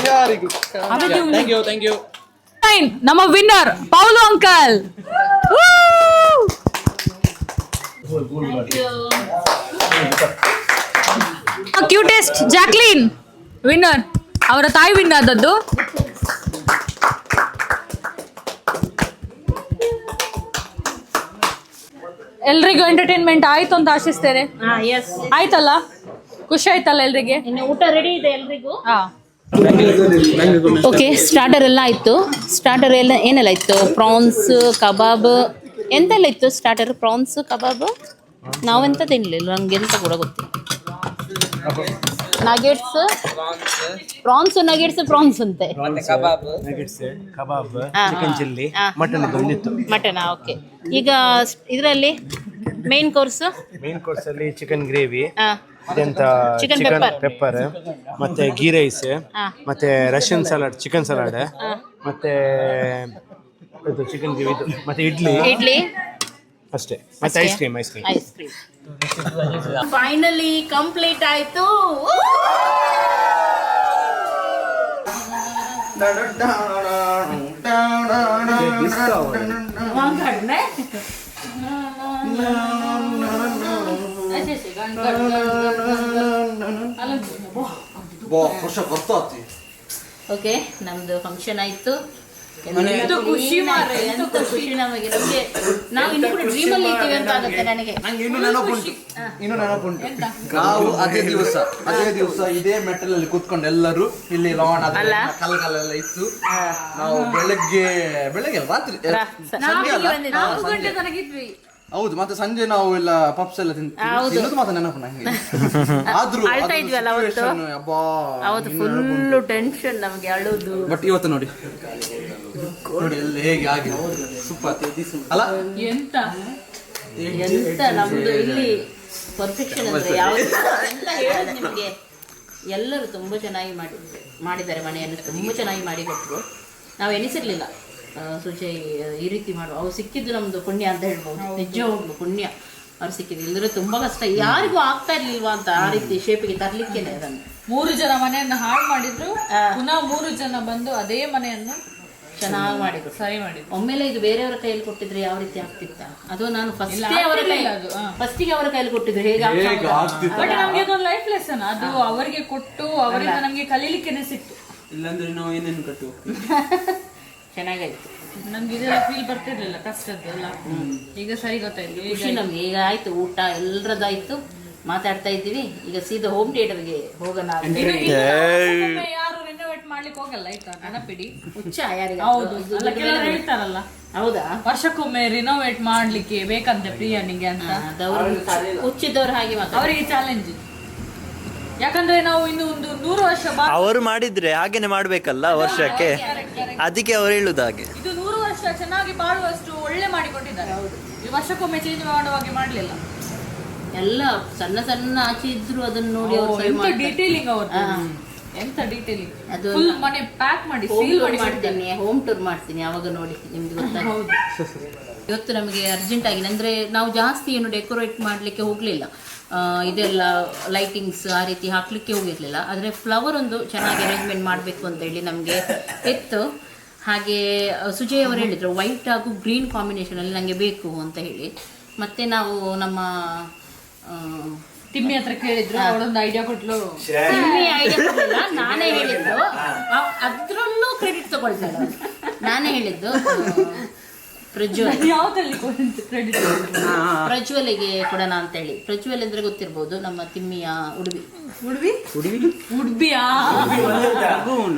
ಯಾರಿಗೂ. Thank you. ನಮ್ಮ winner Paul uncle. Cutest Jacqueline winner, ಅವರ ತಾಯಿ ವಿನ್ ಆದದ್ದು. ಎಲ್ರಿಗೂ ಎಂಟರ್ಟೈನ್ಮೆಂಟ್ ಆಯ್ತು ಅಂತ ಆಶಿಸ್ತೇನೆ. ಆಯ್ತಲ್ಲ, ಖುಷಿ ಆಯ್ತಲ್ಲ ಎಲ್ರಿಗೆ? ಊಟ ರೆಡಿ ಇದೆ ಎಲ್ರಿಗೂ. ಓಕೆ, ಸ್ಟಾರ್ಟರ್ ಎಲ್ಲ ಆಯಿತು. ಸ್ಟಾರ್ಟರ್ ಎಲ್ಲ ಏನೆಲ್ಲ ಇತ್ತು? ಪ್ರಾನ್ಸ್, ಕಬಾಬ್, ಎಂತೆಲ್ಲ ಇತ್ತು ಸ್ಟಾರ್ಟರ್? ಪ್ರಾನ್ಸ್, ಕಬಾಬ್. ನಾವೆಂತ ತಿನ್ನಲಿಲ್ಲ, ನಮ್ಗೆ ಎಂತ ಕೂಡ ಗೊತ್ತಿಲ್ಲ. ನಗೆಟ್ಸ್, ಪ್ರಾನ್ಸ್ ನಗೆಟ್ಸ್, ಪ್ರಾನ್ಸ್ ಅಂತೆ, ಕಬಾಬ್, ಚಿಕನ್ ಚಿಲ್ಲಿ, ಮಟನ್. ಓಕೆ, ಈಗ ಇದರಲ್ಲಿ ಮೇನ್ ಕೋರ್ಸ್ ಅಲ್ಲಿ ಚಿಕನ್ ಗ್ರೇವಿ, ಚಿಕನ್ ಪೆಪ್ಪರ್, ಮತ್ತೆ ಗೀ ರೈಸ್, ಮತ್ತೆ ರಷ್ಯನ್ ಸಲಾಡ್, ಚಿಕನ್ ಸಲಾಡ್, ಮತ್ತೆ ಚಿಕನ್ ಗ್ರೇವಿ, ಮತ್ತೆ ಇಡ್ಲಿ ಅಷ್ಟೇ, ಮತ್ತೆ ಐಸ್ ಕ್ರೀಮ್. ಫೈನಲಿ ಕಂಪ್ಲೀಟ್ ಆಯ್ತು. ಓಕೆ, ನಮ್ದು ಫಂಕ್ಷನ್ ಆಯ್ತು. ಖುಷಿ ನಮಗೆ. ನಾವು ಇನ್ನು ಕೂಡ ಡ್ರೀಮ್ ಅಲ್ಲಿ ಇದ್ದೀವಿ ಅಂತ ಆಗುತ್ತೆ ನನಗೆ. ಇನ್ನು ನೆನಪುಂಟು. ನಾವು ಅದೇ ದಿವಸ ಇದೇ ಮೆಟಲ್ ಅಲ್ಲಿ ಕೂತ್ಕೊಂಡು ಎಲ್ಲರೂ ಇಲ್ಲಿ ಲಾನ್ ಕಲ್ಲೆಲ್ಲ ಇತ್ತು. ನಾವು ಬೆಳಗ್ಗೆ ರಾತ್ರಿ ಹೌದು, ಮತ್ತೆ ಸಂಜೆ ನಾವು ಎಲ್ಲ ಪಪ್ಸ್ ಎಲ್ಲ ತಿನ್ನೋದು ಮಾತ್ರ ನೆನಪು ನಂಗೆ. ಆದ್ರೂ ಅಳ್ತಾ ಇದ್ವಲ್ಲ ಅವತ್ತು, ಫುಲ್ಲು ಟೆನ್ಷನ್ ನಮಗೆ, ಅಳುದು. ಬಟ್ ಇವತ್ತು ನೋಡಿ ನೋಡಿ ಎಲ್ಲ ಹೇಗೆ ಆಗಿದೆ ಸೂಪರ್ ಅಲ್ಲ ಎಂತ ಎಂತ ನಮ್ದು ಇಲ್ಲಿ ಪರ್ಫೆಕ್ಷನ್ ಅಂದ್ರೆ ಯಾವ್ದು ಎಂತ ಹೇಳೋದು ನಿಮಗೆ. ಎಲ್ಲರೂ ತುಂಬ ಚೆನ್ನಾಗಿ ಮಾಡಿದ್ದಾರೆ. ಮನೆಯನ್ನು ತುಂಬ ಚೆನ್ನಾಗಿ ಮಾಡಿಕೊಟ್ರು. ನಾವು ಎನಿಸಿರ್ಲಿಲ್ಲ ಸುಜಯ್ ಈ ರೀತಿ ಮಾಡುವ. ಅವ್ರು ಸಿಕ್ಕಿದ್ದು ನಮ್ದು ಪುಣ್ಯ ಅಂತ ಹೇಳ್ಬೋದು. ನಿಜ ಹೋಗ್ಲು ಪುಣ್ಯ ಅವ್ರು ಸಿಕ್ಕಿದ್ದು. ಇಲ್ಲದ್ರೆ ತುಂಬಾ ಕಷ್ಟ, ಯಾರಿಗೂ ಆಗ್ತಾ ಇರ್ಲಿಲ್ವಾ ಅಂತ ಆ ರೀತಿ ಶೇಪಿಗೆ ತರ್ಲಿಕ್ಕೇನೆ ಅದನ್ನು. 3 ಜನ ಮನೆಯನ್ನು ಹಾಳು ಮಾಡಿದ್ರು, ಪುನಃ 3 ಜನ ಬಂದು ಅದೇ ಮನೆಯನ್ನು ಚೆನ್ನಾಗಿ ಮಾಡಿದ್ರು, ಸರಿ ಮಾಡಿದ್ರು. ಒಮ್ಮೆಲೆ ಇದು ಬೇರೆಯವರ ಕೈಯಲ್ಲಿ ಕೊಟ್ಟಿದ್ರೆ ಯಾವ ರೀತಿ ಆಗ್ತಿತ್ತ? ಅದು ನಾನು ಫಸ್ಟಿಗೆ ಅವರ ಕೈಯಲ್ಲಿ ಕೊಟ್ಟಿದ್ರು ಹೇಗೆ ಬಟ್ ನಮ್ಗೆ ಅದೊಂದು ಲೈಫ್ ಲೆಸನ್. ಅದು ಅವರಿಗೆ ಕೊಟ್ಟು ಅವರಿಂದ ನಮ್ಗೆ ಕಲೀಲಿಕ್ಕೆನೆ ಸಿಕ್ತು. ಇಲ್ಲಾಂದ್ರೆ ನಾವು ಏನೇನು ಕಟ್ಟು ಚೆನ್ನಾಗಾಯ್ತು. ನಮ್ಗೆ ಇದೆಲ್ಲ ಫೀಲ್ ಬರ್ತಿರ್ಲಿಲ್ಲ ಕಷ್ಟದ್ದು ಎಲ್ಲ. ಈಗ ಸರಿ ಗೊತ್ತಾಯ್ತು. ಖುಷಿ ನಮ್ಗೆ. ಈಗ ಆಯ್ತು, ಊಟ ಎಲ್ಲರದಾಯ್ತು, ಮಾತಾಡ್ತಾ ಇದ್ದೀವಿ. ಈಗ ಸೀದಾ ಹೋಮ್ ಥಿಯೇಟರ್ಗೆ ಹೋಗೋಣ. ಯಾರು ರಿನೋವೇಟ್ ಮಾಡ್ಲಿಕ್ಕೆ ಹೋಗಲ್ಲ ಆಯ್ತಾ, ನೆನಪಿಡಿ. ಹುಚ್ಚ ಯಾರಿಗೆ? ಹೌದು, ಕೆಲವರು ಹೇಳ್ತಾರಲ್ಲ, ಹೌದಾ, ವರ್ಷಕ್ಕೊಮ್ಮೆ ರಿನೋವೇಟ್ ಮಾಡ್ಲಿಕ್ಕೆ ಬೇಕಂತೆ ಪ್ರಿಯಾನಿಗೆ ಅಂತ. ಹುಚ್ಚಿದವ್ರು ಹಾಗೆ ಅವರಿಗೆ ಚಾಲೆಂಜ್. ಯಾಕಂದ್ರೆ ನಾವು ಇನ್ನು ಒಂದು 100 ವರ್ಷ ಅವರು ಮಾಡಿದ್ರೆ ಹಾಗೇನೆ ಮಾಡ್ಬೇಕಲ್ಲ ವರ್ಷಕ್ಕೆ, ಅದಕ್ಕೆ ಅವ್ರು ಹೇಳುದು ಹಾಗೆ. ಇದು 100 ವರ್ಷ ಚೆನ್ನಾಗಿ ಬಾಳುವಷ್ಟು ಒಳ್ಳೆ ಮಾಡಿಕೊಟ್ಟಿದ್ದಾರೆ. ಈ ವರ್ಷಕ್ಕೊಮ್ಮೆ ಚೇಂಜ್ ಮಾಡುವಾಗೆ ಮಾಡ್ಲಿಲ್ಲ. ಎಲ್ಲ ಸಣ್ಣ ಸಣ್ಣ ಆಚೆ ಇದ್ರು ಅದನ್ನ ನೋಡಿ ಡೀಟೇಲಿಂಗ್ ಎಂತ ಡೀಟೇಲಿಂಗ್. ಅದು ಮನೆ ಪ್ಯಾಕ್ ಮಾಡಿ ಮಾಡ್ತೀನಿ, ಹೋಮ್ ಟೂರ್ ಮಾಡ್ತೀನಿ, ಅವಾಗ ನೋಡಿ ನಿಮ್ಗೆ ಗೊತ್ತಾಗುತ್ತೆ. ಇವತ್ತು ನಮಗೆ ಅರ್ಜೆಂಟ್ ಆಗಿದೆ ಅಂದ್ರೆ ನಾವು ಜಾಸ್ತಿ ಏನು ಡೆಕೋರೇಟ್ ಮಾಡ್ಲಿಕ್ಕೆ ಹೋಗ್ಲಿಲ್ಲ. ಇದೆಲ್ಲ ಲೈಟಿಂಗ್ಸ್ ಆ ರೀತಿ ಹಾಕ್ಲಿಕ್ಕೆ ಹೋಗಿರ್ಲಿಲ್ಲ. ಆದರೆ ಫ್ಲವರ್ ಒಂದು ಚೆನ್ನಾಗಿ ಅರೇಂಜ್ಮೆಂಟ್ ಮಾಡಬೇಕು ಅಂತ ಹೇಳಿ ನಮಗೆ ಇತ್ತು. ಹಾಗೆ ಸುಜಯ್ ಅವರು ಹೇಳಿದರು ವೈಟ್ ಹಾಗೂ ಗ್ರೀನ್ ಕಾಂಬಿನೇಷನಲ್ಲಿ ನನಗೆ ಬೇಕು ಅಂತ ಹೇಳಿ. ಮತ್ತೆ ನಾವು ನಮ್ಮ ತಿಮ್ಮಿ ಹತ್ರ ಕೇಳಿದ್ರು, ಅವಳೊಂದು ಐಡಿಯಾ ಕೊಟ್ಲು. ತಿಮ್ಮಿ ಐಡಿಯಾ ಕೊಡಲಿಲ್ಲ, ನಾನೇ ಹೇಳಿದ್ದು. ಅದ್ರಲ್ಲೂ ಕ್ರೆಡಿಟ್ ತಗೊಳ್ತಾರೆ. ನಾನೇ ಹೇಳಿದ್ದು ಪ್ರಜ್ವಲಿಗೆ ಕೊಡೋಣ ಅಂತ ಹೇಳಿ. ಪ್ರಜ್ವಲ್ ಅಂದ್ರೆ ಗೊತ್ತಿರ್ಬೋದು, ನಮ್ಮ ತಿಮ್ಮಿಯ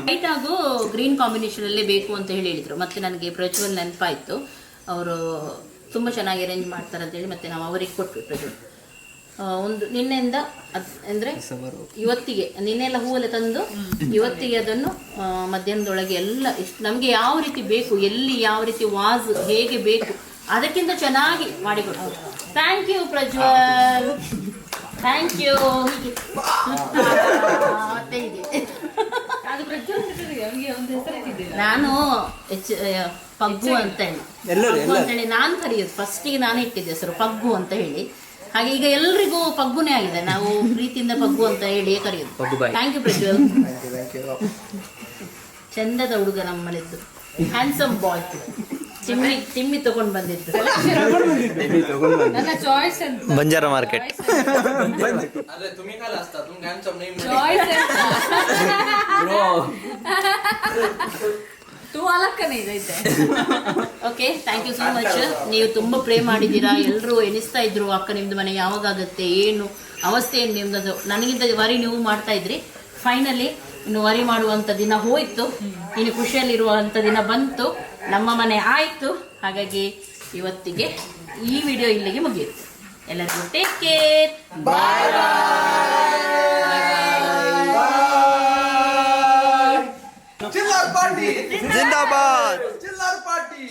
ವೈಟ್ ಹಾಗೂ ಗ್ರೀನ್ ಕಾಂಬಿನೇಷನ್ ಅಲ್ಲೇ ಬೇಕು ಅಂತ ಹೇಳಿದ್ರು. ಮತ್ತೆ ನನಗೆ ಪ್ರಜ್ವಲ್ ನೆನಪಾಯ್ತು, ಅವರು ತುಂಬಾ ಚೆನ್ನಾಗಿ ಅರೇಂಜ್ ಮಾಡ್ತಾರೆ ಅಂತ ಹೇಳಿ. ಮತ್ತೆ ನಾವು ಅವರಿಗೆ ಕೊಟ್ವಿ ಪ್ರಜ್ವಲ್. ಒಂದು ನಿನ್ನೆಯಿಂದ ಅಂದ್ರೆ ಇವತ್ತಿಗೆ, ನಿನ್ನೆಲ್ಲ ಹೂವೆಲ್ಲ ತಂದು ಇವತ್ತಿಗೆ ಅದನ್ನು ಮಧ್ಯಾಹ್ನದೊಳಗೆ ಎಲ್ಲ ಇಷ್ಟು ನಮಗೆ ಯಾವ ರೀತಿ ಬೇಕು, ಎಲ್ಲಿ ಯಾವ ರೀತಿ ವಾಸ್ ಹೇಗೆ ಬೇಕು ಅದಕ್ಕಿಂತ ಚೆನ್ನಾಗಿ ಮಾಡಿಕೊಡ್ತು. Thank you Prajwal, thank you. ಮತ್ತೆ ಹೀಗೆ ನಾನು ಪಗ್ಗು ಅಂತ ಹೇಳಿ ನಾನು ಕರೆಯೋದು. ಫಸ್ಟಿಗೆ ನಾನೇ ಇಟ್ಟಿದ್ದೆ ಹೆಸರು ಪಗ್ಗು ಅಂತ ಹೇಳಿ. ಹಾಗೆ ಈಗ ಎಲ್ರಿಗೂ ಪಗ್ಗುನೇ ಆಗಿದೆ, ನಾವು ಪ್ರೀತಿಯಿಂದ ಪಗ್ಗು ಅಂತ ಹೇಳಿ ಕರೆಯೋದು. Thank you Prajwal. ಚಂದದ ಹುಡುಗ ನಮ್ಮನೆದ್ದು, ಹ್ಯಾಂಡ್ಸಮ್ ಬಾಯ್. ತಿಮ್ಮಿ ತಗೊಂಡ್ ಬಂದಿದ್ದು ನನ್ನ ಚಾಯ್ಸ್ ಅಂತ Banjara market. Okay, thank you so much. ನೀವು ತುಂಬ ಪ್ರೇ ಮಾಡಿದ್ದೀರಾ. ಎಲ್ಲರೂ ಎನಿಸ್ತಾ ಇದ್ರು ಅಕ್ಕ ನಿಮ್ದು ಮನೆ ಯಾವಾಗತ್ತೆ, ಏನು ಅವಸ್ಥೆ ಏನು ನಿಮ್ದು. ನನಗಿಂತ ವರಿ ನೀವು ಮಾಡ್ತಾ ಇದ್ರಿ. ಫೈನಲಿ ಇನ್ನು ವರಿ ಮಾಡುವಂಥ ದಿನ ಹೋಯ್ತು, ಇನ್ನು ಖುಷಿಯಲ್ಲಿರುವಂಥ ದಿನ ಬಂತು, ನಮ್ಮ ಮನೆ ಆಯಿತು. ಹಾಗಾಗಿ ಇವತ್ತಿಗೆ ಈ ವಿಡಿಯೋ ಇಲ್ಲಿಗೆ ಮುಗಿಯುತ್ತೆ. ಎಲ್ಲರಿಗೂ ಟೇಕ್ ಕೇರ್, ಬಾಯ್ ಜಿಂದಾಬಾದ್. ಚಿಲ್ಲಾರ್ ಪಾರ್ಟಿ